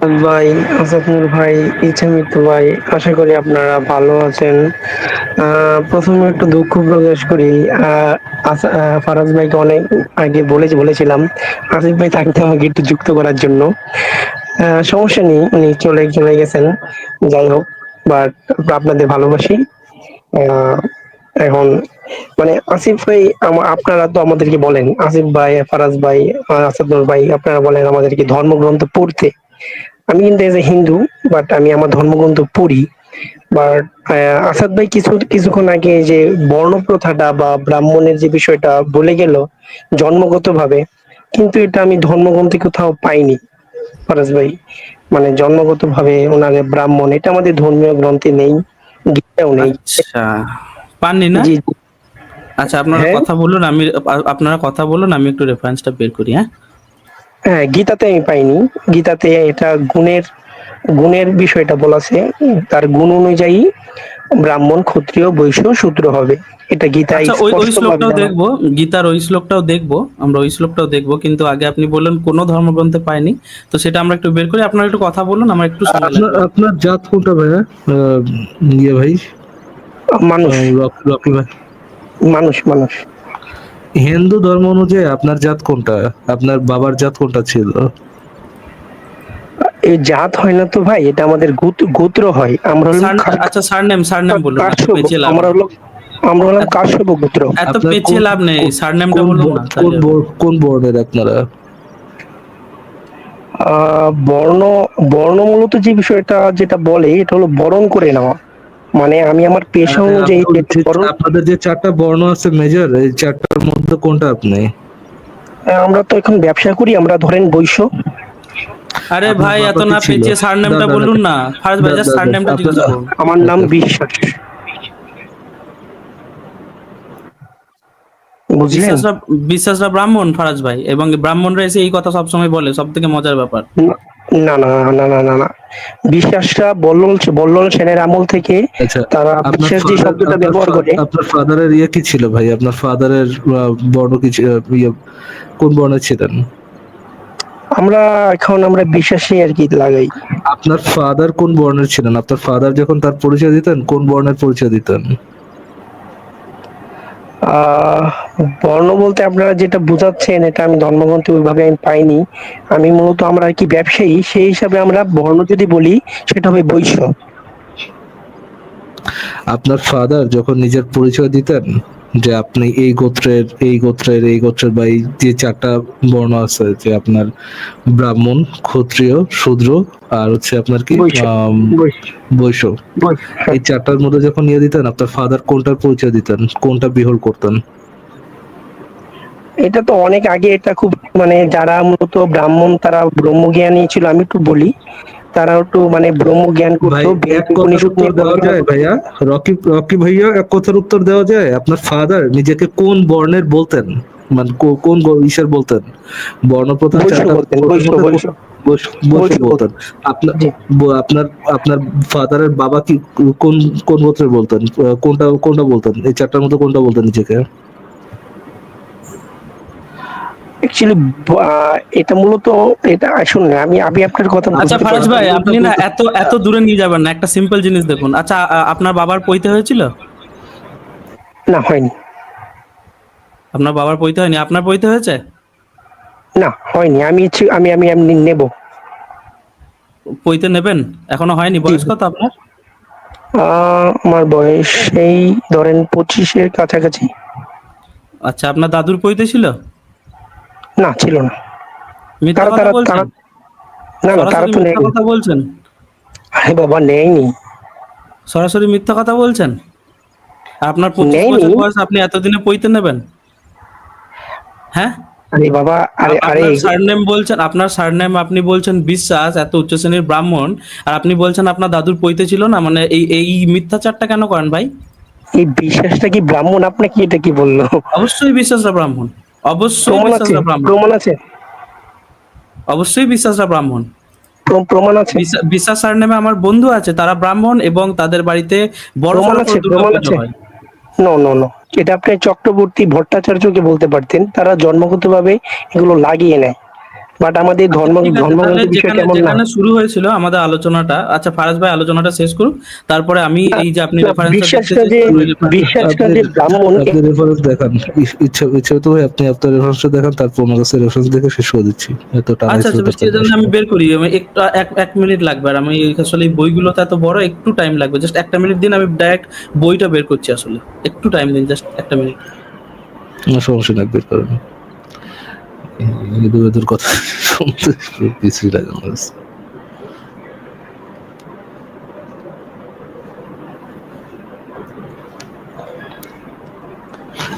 ভাই, আসাদুর ভাই, ইছামিত ভাই, আশা করি আপনারা ভালো আছেন। প্রথমে একটু দুঃখ প্রকাশ করি। ফারাজ ভাইকে অনেক আগে বলেছিলাম আসিফ ভাই থাকতে আমাকে একটু যুক্ত করার জন্য। সমস্যা নেই, উনি চলে গেছেন। যাই হোক, বাট আপনাদের ভালোবাসি। আহ, এখন মানে আসিফ ভাই, আপনারা তো আমাদেরকে বলেন, আসিফ ভাই, ফারাজ ভাই, আসাদুর ভাই, আপনারা বলেন আমাদেরকে ধর্মগ্রন্থ পড়তে। আমি কিন্তু এজ এ হিন্দু, বাট আমি আমার ধর্মগ্রন্থ পড়ি। বাট আসাদ ভাই কিছুক্ষণ আগে যে বর্ণ প্রথাটা বা ব্রাহ্মণের যে বিষয়টা বলে গেল জন্মগতভাবে, কিন্তু এটা আমি ধর্মগ্রন্থে কোথাও পাইনি। ফরাজ ভাই, মানে জন্মগতভাবে ওনারে ব্রাহ্মণ, এটা আমাদের ধর্মীয় গ্রন্থে নেই, গীতাও নেই। আচ্ছা, পাননি না? জি, আচ্ছা, আপনারা হ্যাঁ, কথা বলুন, আপনারা কথা বলুন, আমি একটু রেফারেন্সটা বের করি, হ্যাঁ? হ্যাঁ, গীতাতে আমি পাইনি। গীতাতে এটা গুণের গুণের বিষয়টা বলা আছে। তার গুণ অনুযায়ী ব্রাহ্মণ, ক্ষত্রিয়, বৈশ্য, শূদ্র হবে। এটা গীতায় আচ্ছা, ওই স্পষ্টভাবে শ্লোকটাও জানা। দেখবো, গীতার ওই শ্লোকটাও দেখবো, আমরা ওই শ্লোকটাও দেখবো, কিন্তু আগে আপনি বললেন কোনো ধর্মগ্রন্থে পাইনি, তো সেটা আমরা একটু বের করি। আপনারা একটু কথা বলুন, আমার একটু সময় আপনার লাগবে। আপনার জাত কোনটা ভাইয়া? ভাই, মানুষ, রকি ভাই, মানুষ। হিন্দু ধর্ম অনুযায়ী আপনার জাত কোনটা? আপনার বাবার জাত কোনটা ছিল? এই জাত হয় না তো ভাই, এটা আমাদের গোত্র হয়। আমরা হলাম স্যার, আচ্ছা, সারনেম বলুন, এত কাশ্যপ। পেঁচিয়ে লাভ নেই। আমরা হলাম এত কাশ্যপ গোত্র। এত আপনার পেঁচিয়ে কোন লাভ নেই, কোন সারনেমটা কোন বলুন না, ব- কোন তাহলে হবে। ব- কোন বর্ণের আপনারা? বর্ণ বর্ণ মূলত যে বিষয়টা যেটা বলে, এটা হলো বরণ করে নেওয়া। মানে আমি আমার পেশা অনুযায়ী যেটা বরণ। আপনাদের যে চারটা বর্ণ আছে মেজর, এই চারটার মধ্যে কোনটা আপনি? আমরা তো এখন ব্যবসা করি, আমরা ধরেন বৈশ্য। আরে আপনার ভাই, এত বাবা কি না ছিল? পেঁচিয়ে সারনেমটা দাদা বলুন না, ফার্স্ট ভাই জাস্ট দাদা সারনেমটা আপনার জিজ্ঞাসা করুন। আমার নাম ওকে। বিশ্বাস, বুঝলেন? বিশ্বাসরা বিশ্বাসরা ব্রাহ্মণ, ফারাজ ভাই, এবং ব্রাহ্মণরা এসে এই কথা সবসময় বলে, সব থেকে মজার ব্যাপার। না, না, না, না, না, না। বিশ্বাসটা বল্লল সেনের আমল থেকে আচ্ছা, তারা আপনার বিশ্বাস যে ফাদার শব্দটা আপনার ব্যবহার করে। আপনার ফাদারের ইয়ে কি ছিল ভাই? আপনার ফাদারের বর্ণ কি ইয়ে, কোন বর্ণের ছিলেন? আমরা বিশ্বাসী আর কি লাগাই। আপনার ফাদার কোন বর্ণের ছিলেন? আপনার ফাদার যখন তার পরিচয় দিতেন কোন বর্ণের পরিচয় দিতেন? আহ বর্ণ বলতে আপনারা যেটা বোঝাচ্ছেন, এটা আমি ধর্মগ্রন্থে ওইভাবে আমি পাইনি। আমি মূলত আমরা আর কি ব্যবসায়ী, সেই হিসাবে আমরা বর্ণ যদি বলি সেটা হবে বৈশ্য। আপনার ফাদার যখন নিজের পরিচয় দিতেন যে আপনি এই গোত্রের বা এই যে চারটা বর্ণ আছে, যে আপনার ব্রাহ্মণ, ক্ষত্রিয়, শূদ্র, আর হচ্ছে আপনার কি বৈশ্য, বৈশ্য, বৈশ্য, বৈশ্য, হ্যাঁ। এই চারটার মধ্যে যখন নিয়ে দিতেন, আপনার ফাদার কোনটার পরিচয় দিতেন, কোনটা বিহোর করতেন? এটা তো অনেক আগে, এটা খুব মানে যারা মূলত ব্রাহ্মণ তারা ব্রহ্মজ্ঞানী ছিল, আমি একটু বলি। তারা একটু মানে ব্রহ্মজ্ঞান ভাই, করতো, বেদ এক কথার উপনিষদ উত্তর নিয়ে দেওয়া গবেষণা যায় করতো। ভাইয়া? রকি রকি ভাইয়া, এক কথার উত্তর দেওয়া যায়? আপনার ফাদার নিজেকে কোন বর্ণের বলতেন? মানে কোন ইসের বলতেন? বর্ণপ্রধান বৈশ্য চারটা বলতেন, গোত্রের বৈশ্য, মধ্যে বৈশ্য, বৈশ্য বৈশ্য বলতেন। বলতেন। আপনার জি। আপনার আপনার ফাদারের বাবা কি কোন কোন গোত্রের বলতেন? কোনটা কোনটা বলতেন? এই চারটার মধ্যে কোনটা বলতেন নিজেকে? অ্যাকচুয়ালি এটা মূলত, এটা শুনুন, আমি আমি আপনার কথা আচ্ছা বুঝতে ফারাজ পারছি। ভাই, কোনটা আপনি না বলতেন? এত এত দূরে নিয়ে যাবেন না, একটা সিম্পল জিনিস দেখুন। আচ্ছা, আপনার বাবার পৈতে হয়েছিল? না, হয়নি। আপনার বাবার পৈতে হয়নি, আপনার পৈতে হয়েছে? না, হয়নি। আমি নেব। পৈতে নেবেন? এখনো হয়নি? জি, বয়স কত আপনার? আমার বয়স এই ধরেন 25-এর কাছাকাছি। আচ্ছা, আপনার দাদুর পৈতে ছিল? না, ছিল না। মিথ্যা তারা কথা তারা তারা বলছেন, না, না, তারা সরাসরি তো মিথ্যা নেয়নি। কথা বলছেন, আরে বাবা, নেয়নি। সরাসরি মিথ্যা কথা বলছেন। আর আপনার 25 বছর নেয়নি। বয়স, আপনি এতদিনে পৈতে নেবেন? হ্যাঁ? আরে বাবা, আরে আপনার সারনেম বলছেন, আপনার সারনেম আপনি বলছেন বিশ্বাস, এত উচ্চ শ্রেণীর ব্রাহ্মণ, আর আপনি বলছেন আপনার দাদুর পৈতে ছিল না, মানে এই এই মিথ্যাচারটা কেন করেন ভাই? এই বিশ্বাসটা কি ব্রাহ্মণ? আপনাকে এটা কি বললো? অবশ্যই বিশ্বাসরা ব্রাহ্মণ, অবশ্যই প্রমাণ আছে, বিশ্বাসরা ব্রাহ্মণ, প্রমাণ আছে, অবশ্যই বিশ্বাসরা ব্রাহ্মণ। প্রমাণ আছে, বিশ্বাস সারনেমে আমার বন্ধু আছে, তারা ব্রাহ্মণ, এবং তাদের বাড়িতে প্রমাণ বড়সড় করে আছে, প্রমাণ দুর্গাপুজো আছে। হয়। No, no, no. এটা আপনি চক্রবর্তী ভট্টাচার্যকে বলতে পারতেন, তারা জন্মগতভাবে এগুলো লাগিয়ে নেয়। বাট আমাদের আচ্ছা ঠিক আছে, তাহলে ধর্মগ্রন্থ বিষয় যেখানে তেমন না। যেখানে শুরু হয়েছিল আমাদের আলোচনাটা, আচ্ছা ফারাজ ভাই আলোচনাটা শেষ করুন, তারপরে আমি এই যে আপনি না, রেফারেন্সটা দেখতে বিশ্বাসটা যে চেয়েছেন ওই রেফারেন্সটা। বিশ্বাসটা আপনি যে ব্রাহ্মণ আপনি রেফারেন্স দেখান, ইচ্ছা ইচ্ছা তো ভাই আপনি আপনার রেফারেন্সটা দেখান, তারপর আমার কাছে রেফারেন্স দেখে শেষ করে দিচ্ছি, এত টানা আচ্ছা আচ্ছা বেশ, ঠিক দরকার আছে, নেই তাহলে আমি আসলে। বের করি, আমি একটু এক এক মিনিট লাগবে, আর আমি আসলে এই বইগুলো তো এত বড়, একটু টাইম লাগবে, জাস্ট একটা মিনিট দিন, আমি ডাইরেক্ট বইটা বের করছি, আসলে একটু টাইম দিন, জাস্ট একটা মিনিট। না, সমস্যা নাই, বের করেন। এদের এদের কথা শুনতে বিশ্রী লাগে আমার কাছে।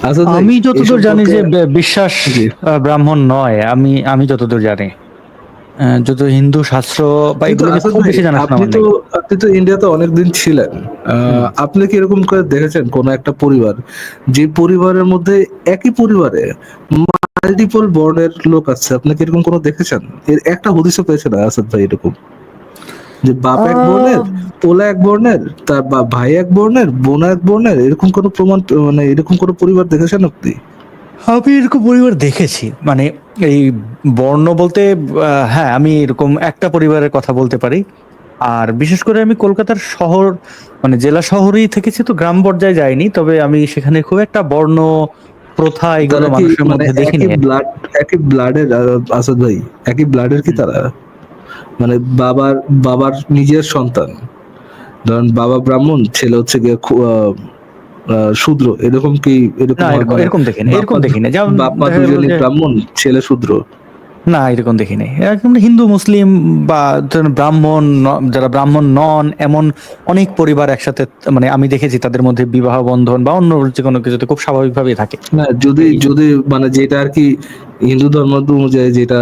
আচ্ছা ভাই, আমি এই যতদূর জানি সম্পর্কে যে বিশ্বাস জি, ব্রাহ্মণ নয়, আমি যতদূর জানি, যত হিন্দু শাস্ত্র বা কিন্তু এগুলো নিয়ে আসাদ খুব ভাই, বেশি জানাশোনা আপনি আমার তো নেই। আপনি তো ইন্ডিয়াতে অনেকদিন ছিলেন। হুম। আপনি কি এরকম করে দেখেছেন কোন একটা পরিবার, যে পরিবারের মধ্যে একই পরিবারে মাল্টিপল বর্ণের লোক আছে? আপনি কি এরকম কোনো দেখেছেন? এর একটা হদিসও পেয়েছেন আসাদ ভাই এরকম, যে বাপ এক বর্ণের, আহ, পোলা এক বর্ণের, তার ভাই এক বর্ণের, বোন এক বর্ণের, এরকম কোনো প্রমাণ, মানে এরকম কোনো পরিবার দেখেছেন আপনি? আমি এরকম পরিবার দেখেছি, মানে এই বর্ণ বলতে হ্যাঁ, আমি এরকম একটা পরিবারের কথা বলতে পারি। আর বিশেষ করে আমি কলকাতার শহর, মানে জেলা শহরেই থেকেছি, তো গ্রাম পর্যায়ে যাইনি, তবে আমি সেখানে খুব একটা বর্ণ প্রথা এগুলো তারা কি মানুষের মানে মধ্যে দেখিনি। একই ব্লাডের আসাদ ভাই, একই ব্লাডের কি হুম। তারা? মানে বাবার বাবার নিজের সন্তান, ধরেন বাবা ব্রাহ্মণ, ছেলে হচ্ছে গিয়ে শূদ্র, এরকম কি? এরকম না, হয় এরকম মানে এরকম দেখিনি, এরকম বাপ্পা দেখিনি, যেমন বাপ্পা দেখা গেল দুজনই যে ব্রাহ্মণ, ছেলে শূদ্র? না, এরকম দেখিনি। একদম হিন্দু মুসলিম বা ধরেন ব্রাহ্মণ যারা ব্রাহ্মণ নন এমন অনেক পরিবার একসাথে, মানে আমি দেখেছি তাদের মধ্যে বিবাহ বন্ধন বা অন্য যে কোনো কিছুতে খুব স্বাভাবিকভাবেই থাকে। না, যদি এই যদি মানে যেটা আর কি হিন্দু ধর্ম অনুযায়ী যেটা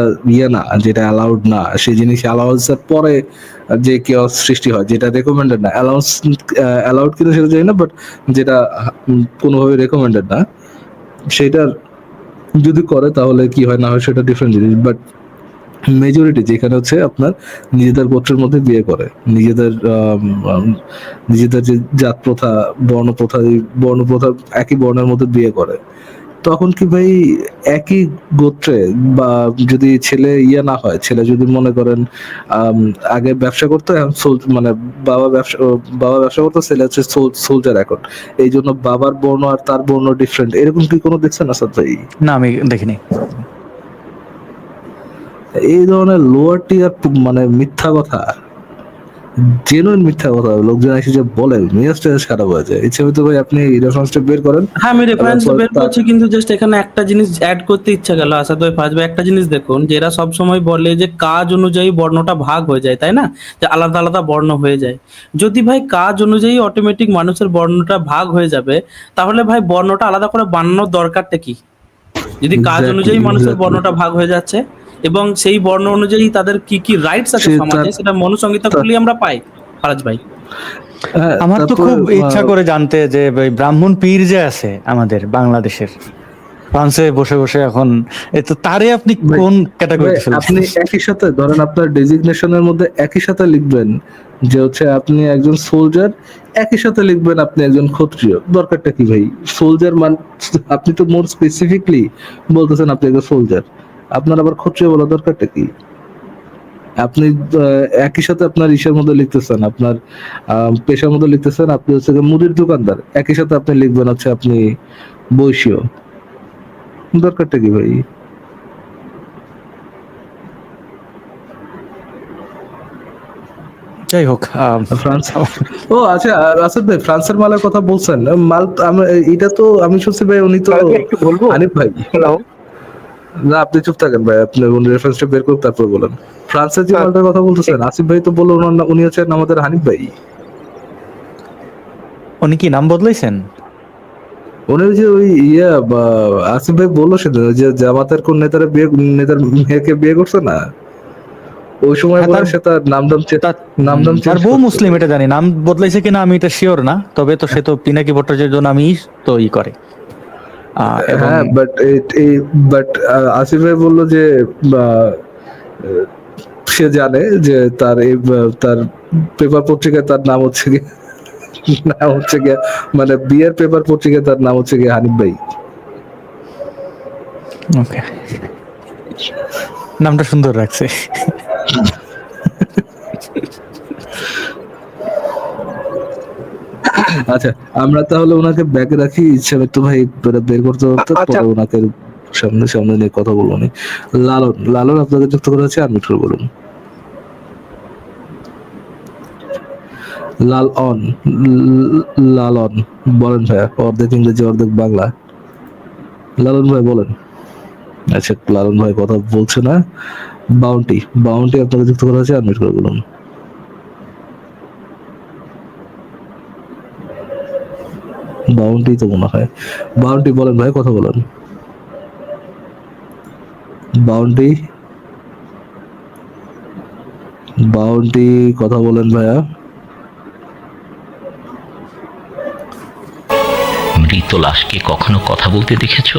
না, যেটা অ্যালাউড না, সেই জিনিস অ্যালাউন্স এর পরে যে কেওস সৃষ্টি হয়, যেটা রেকমেন্ডেড না, অ্যালাউন্স অ্যালাউড কিনা সেটা জানি না, বাট যেটা কোনোভাবে রেকমেন্ডেড না, সেটা যদি করে তাহলে কি হয় না হয় সেটা ডিফারেন্ট জিনিস। বাট মেজরিটি যেখানে হচ্ছে আপনার নিজেদের গোত্রের মধ্যে বিয়ে করে, নিজেদের নিজেদের যে জাত প্রথা, বর্ণ প্রথা, এই বর্ণ প্রথা একই বর্ণের মধ্যে বিয়ে করে, তখন কি ভাই একই গোত্রে, বা যদি ছেলে না হয়, ছেলে যদি মনে করেন আম, আগে ব্যবসা করতো, এখন মানে বাবা ব্যবসা করতো, ছেলে হচ্ছে সোলজার এখন, এই জন্য বাবার বর্ণ আর তার বর্ণ ডিফারেন্ট, এরকম কি কোনো দেখছেন আসাদ ভাই? না, আমি দেখিনি। এই ধরনের লোয়ার টিয়ার মানে মিথ্যা কথা, জেনুইন মিথ্যা কথা লোকজন এসে যে বলে, মেজাজটা খারাপ হয়ে যায়। ইচ্ছে হয়তো ভাই আপনি রেফারেন্সটা বের করেন, হ্যাঁ আমি রেফারেন্স তারপর বের তার করছি, কিন্তু জাস্ট এখানে একটা জিনিস অ্যাড করতে ইচ্ছা গেল আসাদ ভাই, ফার্স্ট ভাই একটা জিনিস দেখুন, যে এরা সবসময় বলে যে কাজ অনুযায়ী বর্ণটা ভাগ হয়ে যায়, তাই না, যে আলাদা আলাদা বর্ণ হয়ে যায়। যদি ভাই কাজ অনুযায়ী অটোমেটিক মানুষের বর্ণটা ভাগ হয়ে যাবে, তাহলে ভাই বর্ণটা আলাদা করে বানানোর দরকারটা কি? যদি কাজ এক্স্যাক্টলি অনুযায়ী মানুষের এক্স্যাক্টলি বর্ণটা ভাগ হয়ে যাচ্ছে, এবং সেই বর্ণ অনুযায়ী তাদের কি কি রাইটস আছে সে সমাজে, তার সেটা মনুসংহিতা তার- খুললে আমরা পাই, ফারাজ ভাই। হ্যাঁ, আমার তো তারপরে খুব ইচ্ছা করে জানতে যে ওই ব্রাহ্মণ পীর যে আছে আমাদের বাংলাদেশের, ফ্রান্সে বসে বসে এখন, এ তো তারে আপনি ভাই কোন ভাই, ক্যাটাগরিতে ফেলছেন? আপনি একই সাথে ধরেন আপনার ডেজিগনেশনের মধ্যে একই সাথে লিখবেন যে হচ্ছে আপনি একজন সোলজার, একই সাথে লিখবেন আপনি একজন ক্ষত্রিয়, দরকারটা কি ভাই? সোলজার আপনি তো মোর স্পেসিফিকলি বলতেছেন আপনি একজন সোলজার, আপনার আবার ক্ষত্রিয় বলা দরকারটা কি? আপনি একই সাথে আপনার ইসের মধ্যে লিখতেছেন, আপনার পেশার মধ্যে লিখতেছেন আপনি হচ্ছে গিয়ে মুদির দোকানদার, একই সাথে আপনি লিখবেন হচ্ছে আপনি বৈশ্য, দরকারটা কি ভাই? যাই হোক, ফ্রান্স, ও আচ্ছা, রাসেল ভাই ফ্রান্সের মালের কথা বলছেন, মাল এটা তো আমি শুনছি ভাই, উনি তো তাহলে একটু বলবো। হানিফ ভাই। হ্যালো। না, আপনি চুপ থাকেন ভাই, আপনি উনি রেফারেন্সটা বের করুন, তারপর বলেন। ফ্রান্সের যে মালটার কথা বলতেছেন, আসিফ ভাই তো বললো উনি হচ্ছেন আমাদের হানিফ ভাই। উনি কি নাম বদলাইছেন? উনি ওই যে ওই আসিফ ভাই বললো সেদিন, ওই যে জামাতের কোন নেতার মেয়েকে বিয়ে করছে না, ওই সময় হ্যাঁ, বলে সে তার নাম তার চেঞ্জ বউ করছে। মুসলিম, এটা জানি, নাম বদলাইছে কিনা আমি এটা শিওর না, তবে তো সে তো পিনাকি ভট্টাচার্য নামই তো ই করে। এবং হ্যাঁ, বাট আসিফ ভাই বললো যে আহ, সে জানে যে তার পেপার পত্রিকায় তার নাম হচ্ছে গিয়ে নাম হচ্ছে গিয়ে মানে বিয়ের পেপার পত্রিকায় তার নাম হচ্ছে গিয়ে হানিফ ভাই। ওকে, নামটা সুন্দর রাখছে। আচ্ছা, আমরা তাহলে ওনাকে ব্যাকে রাখি, ইচ্ছা তো ভাই বের করতে করতে আচ্ছা, পরে ওনাকে সামনে সামনে নিয়ে কথা বলবো নি। লালন, লালন আপনাদের যুক্ত করা হচ্ছে, আনমিউট করে বলুন। লাল অন, লালন বলেন ভাইয়া, অর্ধেক ইংরেজি অর্ধেক বাংলা। লালন ভাই বলেন। আচ্ছা, লালন ভাই কথা বলছে না। বাউন্টি, বাউন্টি আপনাকে যুক্ত করা হচ্ছে, আনমিউট করে বলুন। বাউন্টি তো মনে হয়। বাউন্টি বলেন ভাই, কথা বলেন। বাউন্টি, বাউন্টি কথা বলেন ভাইয়া। মৃত লাশকে কখনো কথা বলতে দেখেছো?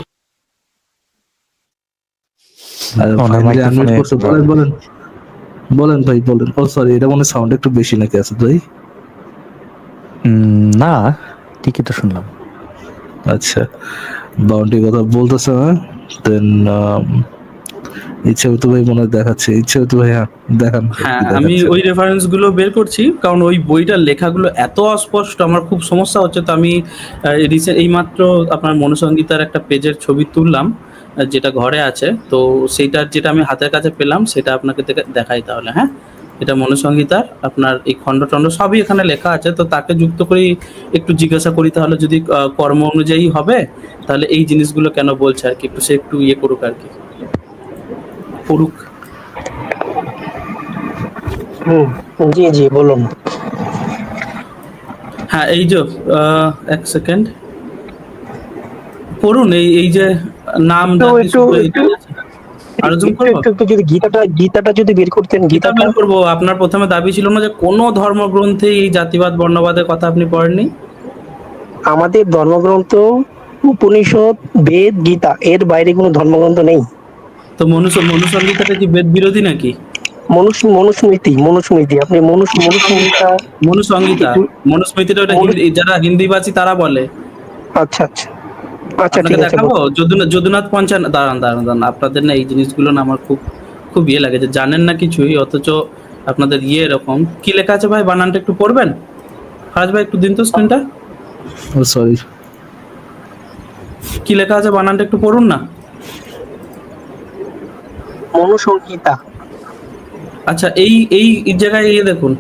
ওনার ফাইনালি আনমিউট মাইক্রোফোনে করছে, বলেন বলেন বলেন ভাই বলেন। ও সরি, এটা মনে সাউন্ড একটু বেশি নাকি আছে ভাই? না, ঠিকই তো শুনলাম। আচ্ছা, বাউন্ডারি কথা বলতেছে না। দেন ইচ্ছা তো ভাই মনে হয় দেখাচ্ছে, ইচ্ছা তো ভাই, হ্যাঁ দেখান কি হ্যাঁ, আমি দেখাচ্ছে। ওই রেফারেন্স গুলো বের করছি, কারণ ওই বইটার লেখাগুলো এত অস্পষ্ট, আমার খুব সমস্যা হচ্ছে। তো আমি এইমাত্র আপনার মনুসংগীতার একটা পেজের ছবি তুললাম, যেটা ঘরে আছে। তো সেইটার যেটা আমি হাতের কাছে পেলাম সেটা আপনাকে দেখাই তাহলে। হ্যাঁ, এটা মনুসংগীতার আপনার এই খণ্ড টণ্ড সবই এখানে লেখা আছে। তো তাকে যুক্ত করি, একটু জিজ্ঞাসা করি তাহলে, যদি কর্ম অনুযায়ী হবে তাহলে এই জিনিসগুলো কেন বলছে আর কি, একটু সে একটু ইয়ে করুক আর কি, পড়ুক। হুম, জি জি বলুন। হ্যাঁ, এই যে এক সেকেন্ড পড়ুন, এই এই যে নাম তো জাতি একটু সূত্র একটু এটাই আছে। আরো জুম একটু করবো, একটু একটু যদি গীতাটা যদি বের করতেন, গীতা গীতাটা। বের করবো। আপনার প্রথমে দাবি ছিল না যে কোনো ধর্মগ্রন্থে এই জাতিবাদ বর্ণবাদের কথা আপনি পড়েননি? আমাদের ধর্মগ্রন্থ উপনিষদ, বেদ, গীতা, এর বাইরে কোনো ধর্মগ্রন্থ নেই। তো মনুসংহিতাটা কি বেদ বিরোধী নাকি? মনুস্মৃতি, আপনি মনুসংহিতা মনুসংহিতা, একটু মনুস্মৃতিটা ওটা মনু হিন্দি, যারা হিন্দিভাষী তারা বলে। আচ্ছা আচ্ছা আচ্ছা, আপনাকে ঠিক আছে দেখাবো যদুনাথ পঞ্চান, দাঁড়ান দাঁড়ান দাঁড়ান, আপনাদের না এই জিনিসগুলো না আমার খুব খুব ইয়ে লাগে, যে জানেন না কিছুই অথচ আপনাদের ইয়ে এরকম। কি লেখা আছে ভাই, বানানটা একটু পড়বেন? ফারাজ ভাই একটু দিন তো স্ক্রিনটা, ও সরি, কি লেখা আছে বানানটা একটু পড়ুন না। মনুসংহিতা। আচ্ছা, এই এই এই জায়গায় ইয়ে দেখুন,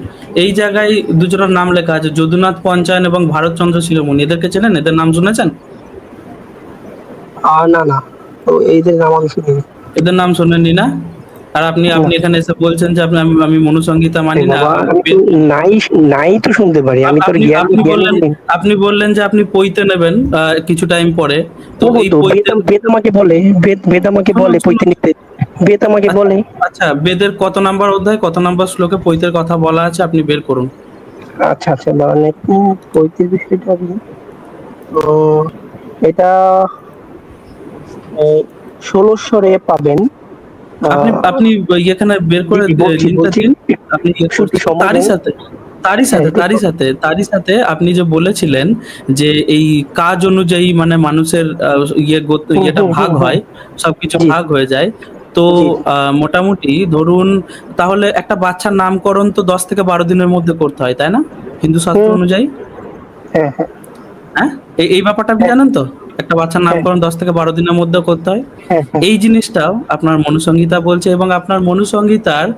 এই জায়গায় দুজনের নাম লেখা আছে, যদুনাথ পঞ্চায়ন এবং ভারতচন্দ্র শিরোমণি। এদেরকে চেনেন? এদের নাম শুনেছেন? না না, তো এইদের নাম আমি শুনিনি। এদের নাম শোনেননি না? আর আপনি না। আপনি এখানে এসে বলছেন যে আমি মনুসংহিতা আরে মানি না। বাবা, আমি তো নাই, নাই তো শুনতে পারি, আমি তোর আপনি জ্ঞান আপনি জ্ঞানী বললেন, নই। আপনি বললেন যে আপনি পইতে নেবেন কিছু টাইম পরে। তো ও এই তো পইতে বেদ আমাকে বলে, বেদ আমাকে শুনুন বলে পৈতে শুনুন। নিতে, বেদ আমাকে আচ্ছা বলে। আচ্ছা, বেদের কত নাম্বার অধ্যায়, কত নাম্বার শ্লোকে পৈতের কথা বলা আছে আপনি বের করুন। আচ্ছা আচ্ছা, দাঁড়ান একটু, পৈতের বিষয়টা আমি, তো এটা 16 পাবেন। আপনি আহ, আপনি এখানে বের জি করে জি, বলছি লিঙ্কটা বলছি দিন। আপনি ইয়ে একটু করছেন সময় তারই দেন। সাথে, তারই হ্যাঁ সাথে একটু তারই সাথে তারই সাথে আপনি যে বলেছিলেন যে এই কাজ অনুযায়ী মানে মানুষের হুম ইয়েটা হুম ভাগ হুম হুম, হয়, সবকিছু জি ভাগ হয়ে যায়। তো জি জি। মোটামুটি ধরুন, তাহলে একটা বাচ্চার নামকরণ তো 10 থেকে 12 দিনের মধ্যে করতে হয়, তাই না? হিন্দু শাস্ত্র হুম, অনুযায়ী। হ্যাঁ হ্যাঁ হ্যাঁ, এই এই ব্যাপারটা আপনি হ্যাঁ জানেন তো? একটা বাচ্চার হ্যাঁ নামকরণ 10 থেকে 12 দিনের মধ্যে করতে হয়। হ্যাঁ হ্যাঁ। এই জিনিসটাও আপনার মনুসংহিতা বলছে, এবং আপনার মনুসংহিতার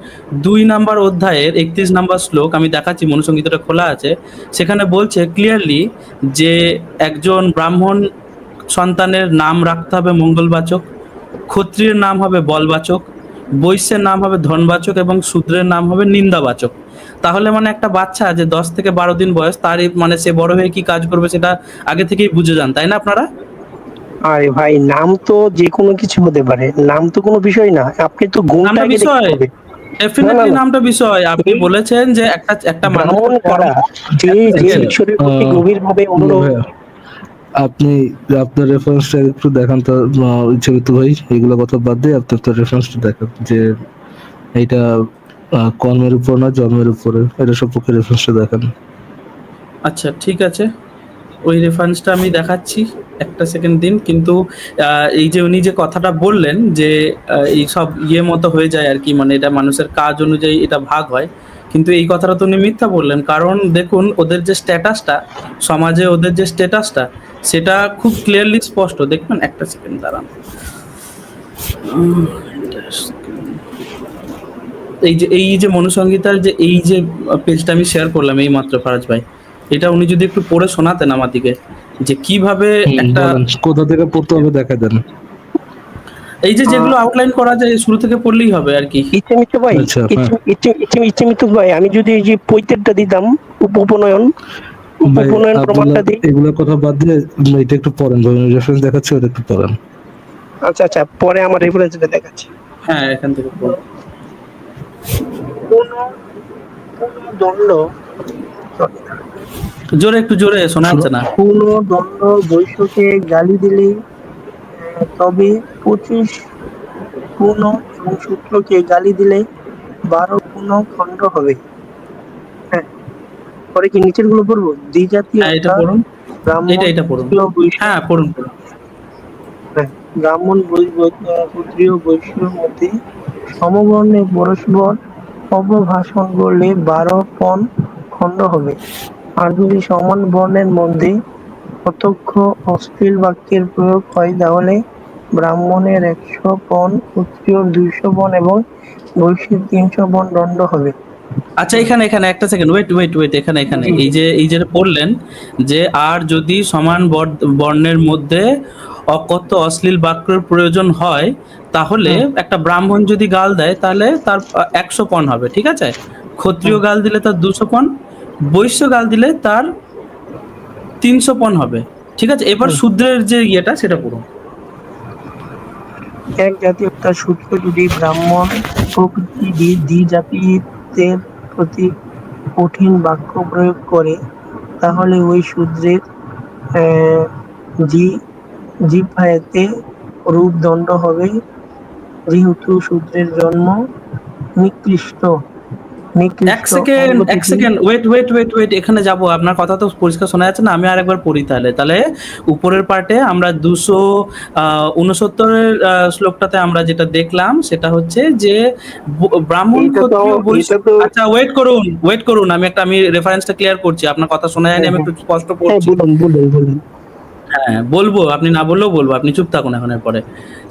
2 নাম্বার অধ্যায়ের 31 নাম্বার শ্লোক আমি দেখাচ্ছি, মনুসংহিতাটা খোলা আছে। সেখানে বলছে ক্লিয়ারলি যে একজন ব্রাহ্মণ সন্তানের নাম রাখতে হবে মঙ্গলবাচক, ক্ষত্রিয়ের নাম হবে বলবাচক, বৈশ্যের নাম হবে ধনবাচক এবং শূদ্রের নাম হবে নিন্দাবাচক। তাহলে মানে একটা বাচ্চা যে 10 থেকে 12 দিন বয়স, তার মানে সে বড় হয়ে কি কাজ করবে সেটা আগে থেকেই বুঝে যান, তাই না আপনারা? আরে ভাই, নাম তো যে কোনো কিছু হতে পারে, নাম তো কোনো বিষয় না, আপনি তো গুণটা নামটা আগে দেখতে বিষয়, হবে। না না ডেফিনেটলি না, নামটা বিষয়। আপনি এই বলেছেন যে একটা একটা ব্রাহ্মণ মানুষের কর্ম। কারা, যে এক যে সেকেন্ড, ঈশ্বরের প্রতি আহ, গভীর ভাবে ইয়ে অনুরোধ। ভাইয়া, আপনি আপনার রেফারেন্সটা একটু দেখান তো, ইচ্ছামিত ভাই, এগুলো কথা বাদ দিয়ে আপনি আপনার রেফারেন্সটা দেখান যে এইটা কর্মের উপর না জন্মের উপরে, এটা সম্পর্কে রেফারেন্সটা দেখান। আচ্ছা ঠিক আছে। ওই রেফারেন্সটা আমি দেখাচ্ছি, একটা সেকেন্ড দিন। কিন্তু এই যে উনি যে কথাটা বললেন যে এই সব ইয়ে মতো হয়ে যায় আর কি, মানে এটা মানুষের কাজ অনুযায়ী এটা ভাগ হয়, কিন্তু এই কথাটা তো উনি মিথ্যা বললেন। কারণ দেখুন ওদের যে স্ট্যাটাসটা, সমাজে ওদের যে স্ট্যাটাসটা, সেটা খুব ক্লিয়ারলি স্পষ্ট। দেখবেন, একটা সেকেন্ড দাঁড়ান। এই যে মনুসংহিতার যে এই যে পেজটা আমি শেয়ার করলাম এই মাত্র ফারাজ ভাই, এটা উনি যদি একটু পড়ে শোনাতেন আমাদিকে, যে কিভাবে একটা বলেন কোথা থেকে পড়তে হবে দেখা দেন। এই যে যেগুলো আউটলাইন করা যায় শুরু থেকে পড়লেই হবে আর কি। ইচ্ছামিত ভাই, আচ্ছা, হ্যাঁ ইচ্ছামিত ভাই, আমি যদি এই যে পৈতেরটা দিতাম, উপনয়ন ভাই, উপনয়ন আব্দুল্লাহ প্রমাণটা দিই। এগুলোর কথা বাদ দিয়ে এটা একটু পড়েন, রেফারেন্স দেখাচ্ছে ওটা একটু পড়েন। আচ্ছা আচ্ছা, পরে আমার রেফারেন্সটা দেখাচ্ছি। হ্যাঁ, এখান থেকে পড়ুন। কোন কোন দণ্ড, জোরে, একটু জোরে শোনা যাচ্ছে না। কোন দণ্ড বৈশ্যকে গালি দিলেই তবে 25 পূর্ণ এবং সূত্রকে গালি দিলে 12 পূর্ণ খণ্ড হবে। হ্যাঁ, পরে কি নিচের গুলো পড়বো? দ্বিজাতি হ্যাঁ, এটা অর্থাৎ পড়ুন, ব্রাহ্মণ, এটা পড়ুন। ক্ষত্রিয়, বৈশ্য। হ্যাঁ, পড়ুন পড়ুন। হ্যাঁ, ব্রাহ্মণ ক্ষত্রিয় বৈশ্যর মধ্যে সমবর্ণে পরস্পর অপভাষণ করলে 12 পণ খণ্ড হবে। আর যদি সমান বর্ণের মধ্যে প্রত্যক্ষ অশ্লীল বাক্যের প্রয়োগ হয় তাহলে ব্রাহ্মণের 100 পণ, ক্ষত্রিয়র 200 পণ এবং বৈশ্যের 300 পণ দণ্ড হবে। আচ্ছা, এখানে এখানে একটা সেকেন্ড, ওয়েট, এখানে এখানে জি। এই যে বললেন যে আর যদি সমান বর্ণের মধ্যে অকথ্য অশ্লীল বাক্যের প্রয়োজন হয়, তাহলে হুম, একটা ব্রাহ্মণ যদি গাল দেয় তাহলে তার 100 পণ হবে, ঠিক আছে? ক্ষত্রিয় হুম, গাল দিলে তার 200 পণ, বৈশ্য গাল দিলে তার 300 পণ হবে, ঠিক আছে? এবার হুম। শূদ্রের যে ইয়েটা সেটা পড়ুন। এক জাতি অর্থাৎ সূত্র যদি ব্রাহ্মণ প্রভৃতি দ্বিজাতিদের প্রতি কঠিন বাক্য প্রয়োগ করে তাহলে ওই শূদ্রের আহ, জি- জিহ্বাতে রূপ দণ্ড হবে, যেহেতু শূদ্রের জন্ম নিকৃষ্ট এক নিকৃষ্ট অঙ্গ সেকেন্ড, এক থেকে। সেকেন্ড, ওয়েট, এখানে যাব। আপনার কথা তো পরিষ্কার শোনা যাচ্ছে না, আমি আরেকবার পড়ি তাহলে। উপরের পার্টে আমরা 269 শ্লোকটাতে আমরা যেটা দেখলাম সেটা হচ্ছে যে ব্রাহ্মণ, এটা তো ক্ষত্রিয়, বৈশ্য। এটা তো আচ্ছা, ওয়েট করুন, আমি রেফারেন্সটা ক্লিয়ার করছি। আপনার কথা শোনা যায়নি, হ্যাঁ আমি হ্যাঁ একটু স্পষ্ট হ্যাঁ, পড়ছি। বলুন। হ্যাঁ, বলবো, আপনি না বললেও বলবো, আপনি চুপ থাকুন এখনের পরে।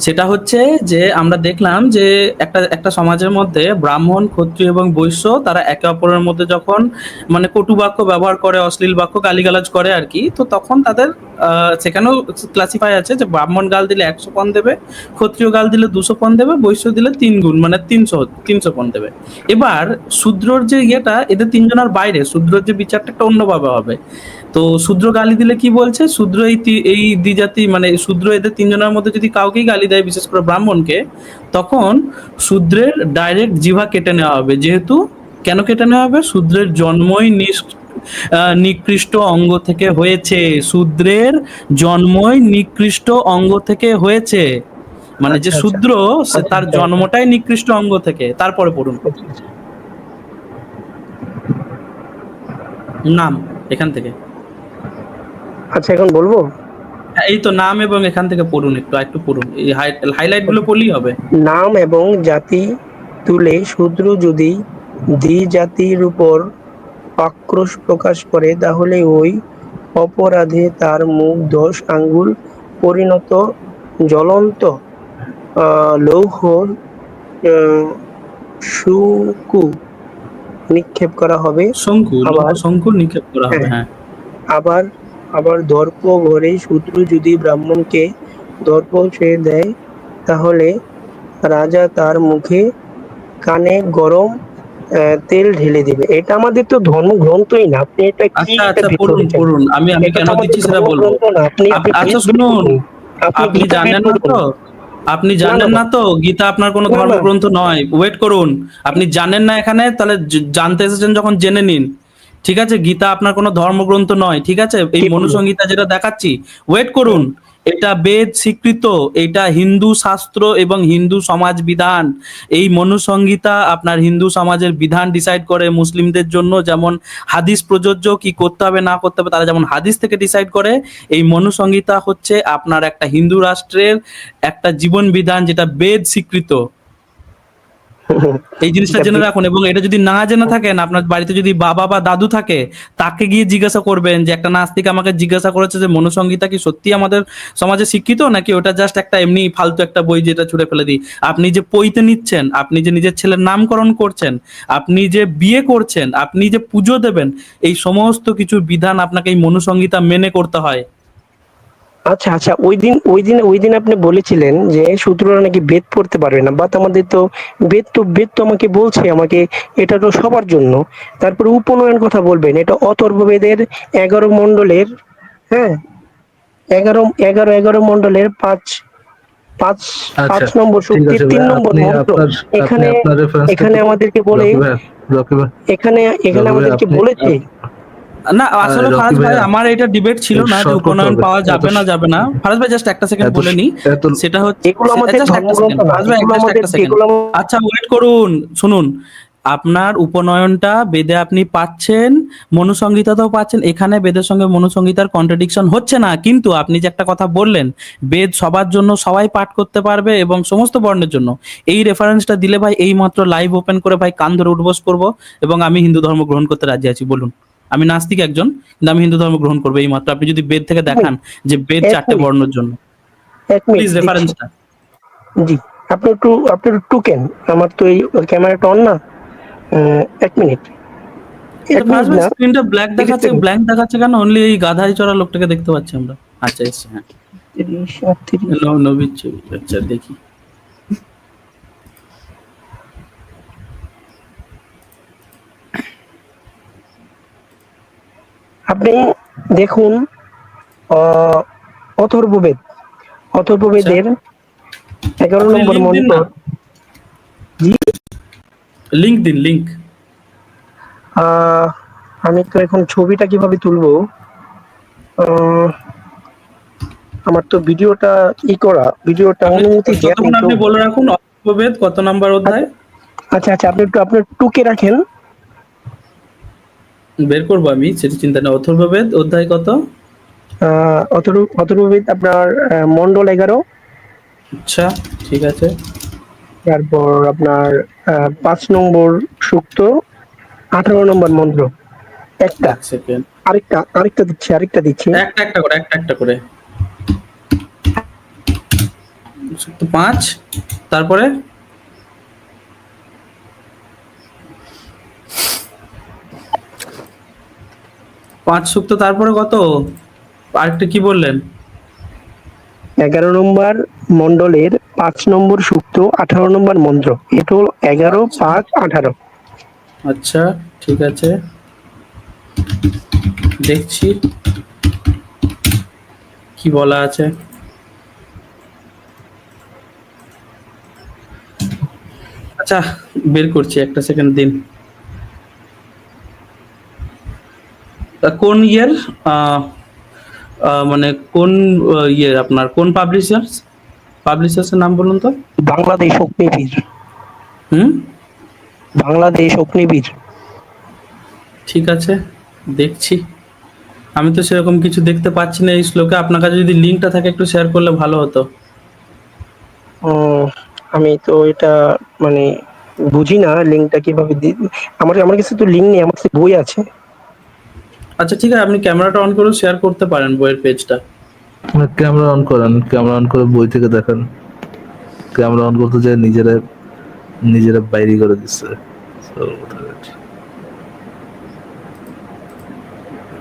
সেটা হচ্ছে যে আমরা দেখলাম যে একটা একটা সমাজের মধ্যে ব্রাহ্মণ, ক্ষত্রিয় এবং বৈশ্য তারা একে অপরের মধ্যে যখন মানে কটু বাক্য ব্যবহার করে, অশ্লীল বাক্য, গালিগালাজ করে আর কি, তো তখন তাদের সেখানেও ক্লাসিফাই আছে যে ব্রাহ্মণ গাল দিলে 100 পণ দেবে, ক্ষত্রিয় গাল দিলে 200 পণ দেবে, বৈশ্য দিলে 3 গুণ মানে 300 পণ দেবে। এবার শূদ্রর যে ইয়েটা, এদের তিনজনের বাইরে শূদ্রর যে বিচারটা একটা অন্যভাবে হবে। তো শূদ্র গালি দিলে কি বলছে, শূদ্র এই দ্বিজাতি মানে শূদ্র এদের তিনজনের মধ্যে যদি কাউকেই গালি দেয়, বিশেষ করে ব্রাহ্মণকে, তখন শূদ্রের ডাইরেক্ট জিহ্বা কেটে নেওয়া হবে। যেহেতু কেন কেটে নেওয়া হবে? শূদ্রের জন্মই নিকৃষ্ট অঙ্গ থেকে হয়েছে। শূদ্রের জন্মই নিকৃষ্ট অঙ্গ থেকে হয়েছে, মানে যে আচ্ছা আচ্ছা শূদ্র সে আচ্ছা তার আচ্ছা আচ্ছা জন্মটাই নিকৃষ্ট অঙ্গ থেকে। তারপরে পড়ুন আচ্ছা, আচ্ছা। নাম, এখান থেকে। আচ্ছা, এখন বলবো। হ্যাঁ, এই তো নাম, এবং এখান থেকে পড়ুন, একটু পড়ুন, এই হাইলাইট গুলো পড়লেই হবে। নাম এবং জাতি তুলে শূদ্র যদি দ্বিজাতির উপর আক্রোশ প্রকাশ করে তাহলে ওই অপরাধে তার মুখ 10 আঙ্গুল পরিণত জ্বলন্ত লৌহ আহ, শঙ্কু নিক্ষেপ করা হবে। আবার শঙ্কুর নিক্ষেপ করা হবে, হ্যাঁ, হ্যাঁ। আবার আবার দর্প ঘরে শূদ্র যদি ব্রাহ্মণকে দর্প ছেড়ে দেয় তাহলে রাজা তার মুখে কানে গরম তেল ঢেলে দিবে। এটা আমাদের তো ধর্মগ্রন্থই না, আপনি এটা কি আচ্ছা এটা আচ্ছা, বের পড়ুন করেছেন? পড়ুন, আমি এটা কেন তো আমাদের দিচ্ছি সেটা বলবো। ধর্মগ্রন্থ না, আপনি আপনি আচ্ছা প্লিজ বের শুনুন, করুন। আপনি আপনি গীতা বের জানেন না করুন। তো, আপনি না না জানেন না না তো গীতা আপনার কোনো না না ধর্মগ্রন্থ নয়। ওয়েট করুন, আপনি জানেন না এখানে, তাহলে জানতে এসেছেন যখন জেনে নিন। ঠিক আছে, গীতা আপনার কোনো ধর্মগ্রন্থ নয়, ঠিক আছে? এই কি বলবো? মনুসংহিতা যেটা দেখাচ্ছি, ওয়েট করুন, এটা বেদ স্বীকৃত, এটা হিন্দু শাস্ত্র এবং হিন্দু সমাজ বিধান। এই মনুসংহিতা আপনার হিন্দু সমাজের বিধান ডিসাইড করে মুসলিমদের জন্য, যেমন হাদিস প্রযোজ্য কি করতে হবে না করতে হবে তারা যেমন হাদিস থেকে ডিসাইড করে, এই মনুসংহিতা হচ্ছে আপনার একটা হিন্দু রাষ্ট্রের একটা জীবন বিধান যেটা বেদ স্বীকৃত। এই জিনিসটা জেনে রাখুন, এবং এটা যদি না জেনে থাকেন, আপনার বাড়িতে যদি বাবা বা দাদু থাকে, তাকে গিয়ে জিজ্ঞাসা করবেন যে একটা নাস্তিক আমাকে জিজ্ঞাসা করেছে যে মনুসংহিতা কি সত্যি আমাদের সমাজে শিক্ষিত নাকি ওটা জাস্ট একটা এমনি ফালতু একটা বই যেটা ছুঁড়ে ফেলে দিই। আপনি যে পৈতে নিচ্ছেন, আপনি যে নিজের ছেলের নামকরণ করছেন, আপনি যে বিয়ে করছেন, আপনি যে পুজো দেবেন, এই সমস্ত কিছু বিধান আপনাকে এই মনুসংহিতা মেনে করতে হয়। আচ্ছা আচ্ছা, ওই দিন আপনি বলেছিলেন যে শূদ্ররা নাকি বেদ পড়তে পারবে না, বাট আমাদের তো বেদ তো আমাকে বলছে আমাকে এটা তো সবার জন্য। তারপরে উপনয়ন কথা বলবেন, এটা অথর্ববেদের 11 মণ্ডলের, হ্যাঁ, 11 মণ্ডলের পাঁচ পাঁচ আচ্ছা নম্বর ঠিক সূক্তের আছে 3 ভাই, নম্বর আপনি মন্ত্র। আপনার এখানে রেফারেন্স এখানে আমাদেরকে বলে, রকি ভাই এখানে এখানে রকি ভাই, আমাদেরকে বলেছে। না আসলে রকি ফারাজ ভাই, ভাইয়া, আমার এটা ডিবেট ছিল না যে শর্ট করতে উপনয়ন হবে। পাওয়া যাবে না যাবে না। ফারাজ ভাই জাস্ট একটা সেকেন্ড এত বলে নি, এত সেটা হচ্ছে এগুলো আমাদের জাস্ট একটা ধর্মগ্রন্থ সেকেন্ড না, ফারাজ ভাই, এগুলো জাস্ট আমাদের একটা সেকেন্ড। এগুলো আচ্ছা ওয়েট করুন, শুনুন। আপনার উপনয়নটা বেদে আপনি পাচ্ছেন, মনুসংহিতাতেও পাচ্ছেন, এখানে বেদের সঙ্গে মনুসংহিতার কন্ট্রাডিকশন হচ্ছে না। কিন্তু আপনি যে একটা কথা বললেন, বেদ সবার জন্য, সবাই পাঠ করতে পারবে এবং সমস্ত বর্ণের জন্য, এই রেফারেন্সটা দিলে ভাই এই মাত্র লাইভ ওপেন করে ভাই কান ধরে উঠবোস করবো এবং আমি হিন্দু ধর্ম গ্রহণ করতে রাজি আছি। বলুন, আমি নাস্তিক একজন, কিন্তু আমি হিন্দু ধর্ম গ্রহণ করবো এই মাত্র আপনি যদি বেদ থেকে দেখান যে বেদ এক 4টে মিনিট, বর্ণের জন্য। এক মিনিট প্লিজ দিচ্ছি। রেফারেন্সটা। জি, আপনি একটু টুকেন, আমার তো এই ক্যামেরাটা অন না। 1 মিনিট, 1 ফারাজ মিনিট ভাই না, স্ক্রিনটা ব্ল্যাক 30 দেখাচ্ছে, সেকেন্ড। ব্ল্যাঙ্ক দেখাচ্ছে কেন? অনলি এই গাধাই চড়া লোকটাকে দেখতে পাচ্ছি আমরা। আচ্ছা এসছে, হ্যাঁ। 30 38। নবীর ছবি, আচ্ছা দেখি। আপনি দেখুন, আহ, অথর্ববেদ, আচ্ছা অথর্ববেদের 11 আপনি নম্বর লিঙ্ক দিন মন্ত্র। না, জি, লিঙ্ক দিন, লিঙ্ক। আহ, আমি তো এখন ছবিটা কিভাবে তুলবো? আহ, আমার তো ভিডিওটা অনুমতি দেয়া নেই ততক্ষণ তো। আপনি বলে রাখুন অথর্ববেদ কত নাম্বার আচ্ছা অধ্যায়। আচ্ছা আচ্ছা, আপনি টুকে রাখেন। বের করবো আমি, সেটা চিন্তা নেই। অথর্ববেদ অধ্যায় কত? অথর্ববেদ আপনার মন্ডল 11, আচ্ছা ঠিক আছে। তারপর আপনার 5 নম্বর সূক্ত, 18 নম্বর মন্ত্র। একটা, এক সেকেন্ড, আরেকটা দিচ্ছি। একটা একটা করে, একটা একটা করে। তো 5, তারপরে 5 সূক্ত, তারপরে কত? আরেকটা কি বললেন? 11 নম্বর মন্ডলের 5 নম্বর সূক্ত, 18 নম্বর মন্ত্র। এটা হলো 11, আচ্ছা 5, 18। আচ্ছা ঠিক আছে, দেখছি কি বলা আছে। আচ্ছা বের করছি, একটা সেকেন্ড দিন। কোন ইয়ের, মানে কোন ইয়ের, আপনার কোন পাবলিশার্স এর নাম বলুন তো। বাংলাদেশ অগ্নিবীর, হুম, বাংলাদেশ অগ্নিবীর। ঠিক আছে দেখছি। আমি তো সেরকম কিছু দেখতে পাচ্ছি না এই শ্লোকে। আপনার কাছে যদি লিঙ্কটা থাকে একটু শেয়ার করলে ভালো হতো। আমি তো এটা মানে বুঝি না লিঙ্কটা কিভাবে আমার আমার কাছে তো লিঙ্ক নেই, আমার কাছে বই আছে। আচ্ছা ঠিক আছে, আপনি ক্যামেরাটা অন করে শেয়ার করতে পারেন বইয়ের পেজটা। ক্যামেরা অন করেন, ক্যামেরা অন করে বই থেকে দেখান। ক্যামেরা অন করতে যায় নিজেরা নিজেরা বাইরে করে দিচ্ছে। So,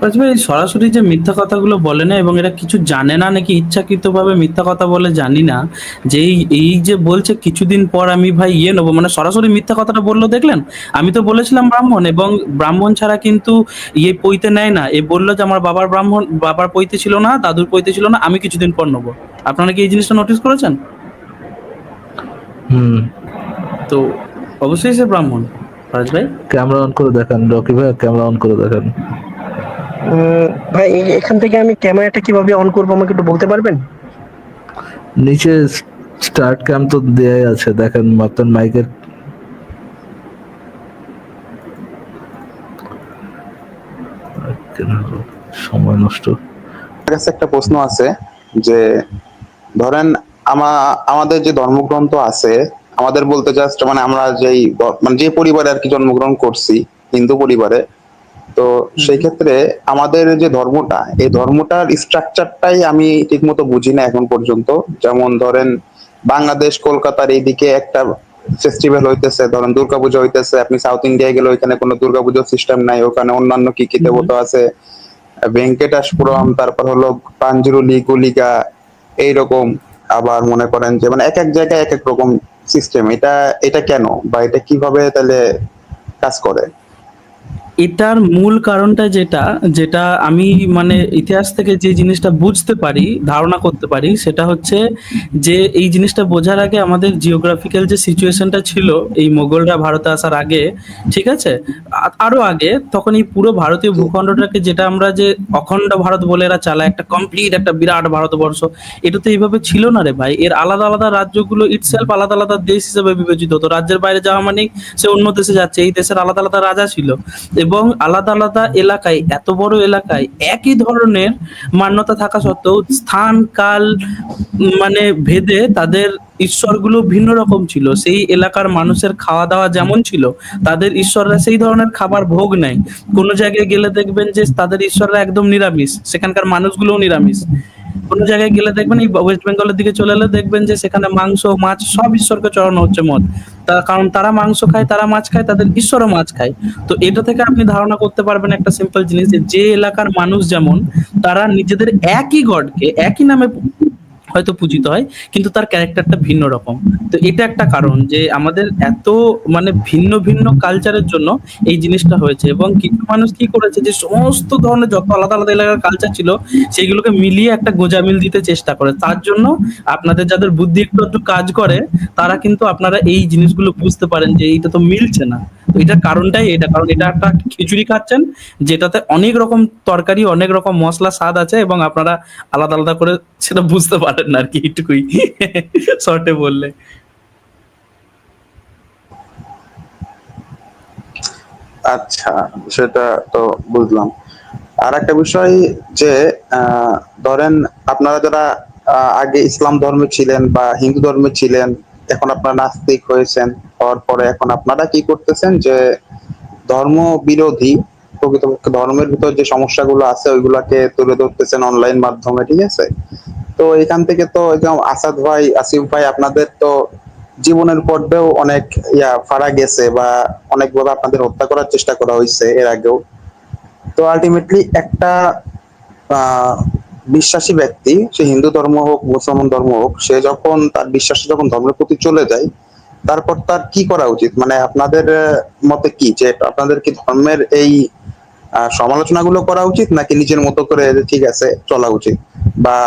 আচ্ছা ভাই, সরাসরি যে মিথ্যা কথাগুলো বলে না এবং এরা কিছু জানে না নাকি ইচ্ছাকৃতভাবে মিথ্যা কথা বলে জানি না, যে এই যে বলছে কিছুদিন পর আমি ভাই ইয়ে নেবো, মানে সরাসরি মিথ্যা কথাটা বললো দেখলেন। আমি তো বলেছিলাম ব্রাহ্মণ, এবং ব্রাহ্মণ ছাড়া কিন্তু ইয়ে পৈতে নেয় না। এ বললো যে আমার বাবার ব্রাহ্মণ, বাবার পৈতে ছিল না, দাদুর পৈতে ছিল না, আমি কিছুদিন পর নেবো। আপনারা কি এই জিনিসটা নোটিস করেছেন? হুম, তো অবশ্যই সে ব্রাহ্মণ। ফারাজ ভাই ক্যামেরা অন করে দেখান, রকি ভাই ক্যামেরা অন করে দেখান। ভাই এখান থেকে আমি ক্যামেরাটা কিভাবে অন করবো আমাকে একটু বলতে পারবেন? নিচে স্টার্ট ক্যাম্প তো দেয়াই আছে, দেখেন আপনার মাইকের সময় নষ্ট। আমার কাছে একটা প্রশ্ন আছে যে ধরেন আমাদের যে ধর্মগ্রন্থ আছে, আমাদের বলতে জাস্ট মানে আমরা মানে যে পরিবারে আর কি জন্মগ্রহণ করছি, হিন্দু পরিবারে, তো সেই ক্ষেত্রে আমাদের যে ধর্মটা, এই ধর্মটার স্ট্রাকচারটাই আমি ঠিকমতো বুঝি না এখন পর্যন্ত। যেমন ধরেন বাংলাদেশ কলকাতার এইদিকে একটা ফেস্টিভ্যাল হইতেছে, ধরেন দুর্গাপূজা হইতেছে, আপনি সাউথ ইন্ডিয়ায় গেলে ওইখানে কোনো দুর্গাপূজার সিস্টেম নাই, ওখানে অন্যান্য কি কি দেবতা আছে, ভেঙ্কটেশপুরম, তারপর হলো পাঞ্জরুলি, কুলিকা, এইরকম। আবার মনে করেন যে মানে এক এক জায়গায় এক এক রকম সিস্টেম। এটা এটা কেন বা এটা কিভাবে তাহলে কাজ করে? এটার মূল কারণটা যেটা যেটা আমি মানে ইতিহাস থেকে যে জিনিসটা বুঝতে পারি, ধারণা করতে পারি, সেটা হচ্ছে যে এই জিনিসটা বোঝার আগে আমাদের জিওগ্রাফিক্যাল যে সিচুয়েশনটা ছিল এই মোগলরা ভারতে আসার আগে, ঠিক আছে, আরো আগে, তখন এই পুরো ভারতীয় ভূখণ্ডটাকে যেটা আমরা যে অখণ্ড ভারত বলে এরা চালায়, একটা কমপ্লিট একটা বিরাট ভারতবর্ষ, এটা তো এইভাবে ছিল না রে ভাই। এর আলাদা আলাদা রাজ্যগুলো ইটসেলফ আলাদা আলাদা দেশ হিসেবে বিবেচিত হতো। রাজ্যের বাইরে যাওয়া মানে সে অন্য দেশে যাচ্ছে। এই দেশের আলাদা আলাদা রাজা ছিল এবং আলাদা আলাদা এলাকায়, এত বড় এলাকায় একই ধরনের মান্যতা থাকা সত্ত্বেও স্থান কাল মানে ভেদে তাদের ঈশ্বরগুলো ভিন্ন রকম ছিল। সেই এলাকার মানুষের খাওয়া দাওয়া যেমন ছিল, তাদের ঈশ্বররা সেই ধরনের খাবার ভোগ নেয়। কোনো জায়গায় গেলে দেখবেন যে তাদের ঈশ্বররা একদম নিরামিষ, সেখানকার মানুষগুলোও নিরামিষ। কোনো জায়গায় গেলে দেখবেন, এই ওয়েস্ট বেঙ্গলের দিকে চলে এলে দেখবেন যে সেখানে মাংস মাছ সব ঈশ্বরকে চড়ানো হচ্ছে মদ। তার কারণ তারা মাংস খায়, তারা মাছ খায়, তাদের ঈশ্বরও মাছ খায়। তো এটা থেকে আপনি ধারণা করতে পারবেন একটা সিম্পল জিনিস, যে যে এলাকার মানুষ যেমন, তারা নিজেদের একই গডকে একই নামে হয়তো পূজিত হয়, কিন্তু তার ক্যারেক্টারটা ভিন্ন রকম। তো এটা একটা কারণ যে আমাদের এত মানে ভিন্ন ভিন্ন কালচারের জন্য এই জিনিসটা হয়েছে। এবং কিছু মানুষ কি করেছে, যে সমস্ত ধরনের যত আলাদা আলাদা এলাকার কালচার ছিল সেইগুলোকে মিলিয়ে একটা গোঁজামিল দিতে চেষ্টা করে। তার জন্য আপনাদের যাদের বুদ্ধি একটু একটু কাজ করে, তারা কিন্তু আপনারা এই জিনিসগুলো বুঝতে পারেন যে এইটা তো মিলছে না। তো এটার কারণটাই এটা, কারণ এটা একটা খিচুড়ি খাচ্ছেন যেটাতে অনেক রকম তরকারি, অনেক রকম মশলা, স্বাদ আছে, এবং আপনারা আলাদা আলাদা করে সেটা বুঝতে পারেন না আর কি, এইটুকুই শর্টে বললে। আচ্ছা, সেটা তো বুঝলাম। আর একটা বিষয় যে ধরেন আপনারা যারা আগে ইসলাম ধর্মে ছিলেন বা হিন্দু ধর্মে ছিলেন, এখন আপনারা নাস্তিক হয়েছেন, হওয়ার পরে এখন আপনারা কি করতেছেন যে ধর্ম বিরোধী, প্রকৃতপক্ষে ধর্মের ভিতর যে সমস্যাগুলো আছে ওইগুলাকে তুলে ধরতেছেন অনলাইন মাধ্যমে, ঠিক আছে? তো এখান থেকে তো একদম আসাদ ভাই, আসিফ ভাই, আপনাদের তো জীবনের পর্বেও অনেক ফারা গেছে বা অনেকভাবে আপনাদের হত্যা করার চেষ্টা করা হয়েছে এর আগেও। তো আলটিমেটলি একটা আহ বিশ্বাসী ব্যক্তি, সে হিন্দু ধর্ম হোক, মুসলমান ধর্ম হোক, সে যখন তার বিশ্বাস যখন ধর্মের প্রতি চলে যায়, তারপর তার কি করা উচিত? মানে আপনাদের মতে কি, যে আপনাদের কি ধর্মের এই সমালোচনাগুলো করা উচিত, নাকি নিজের মতো করে ঠিক আছে চলা উচিত? বা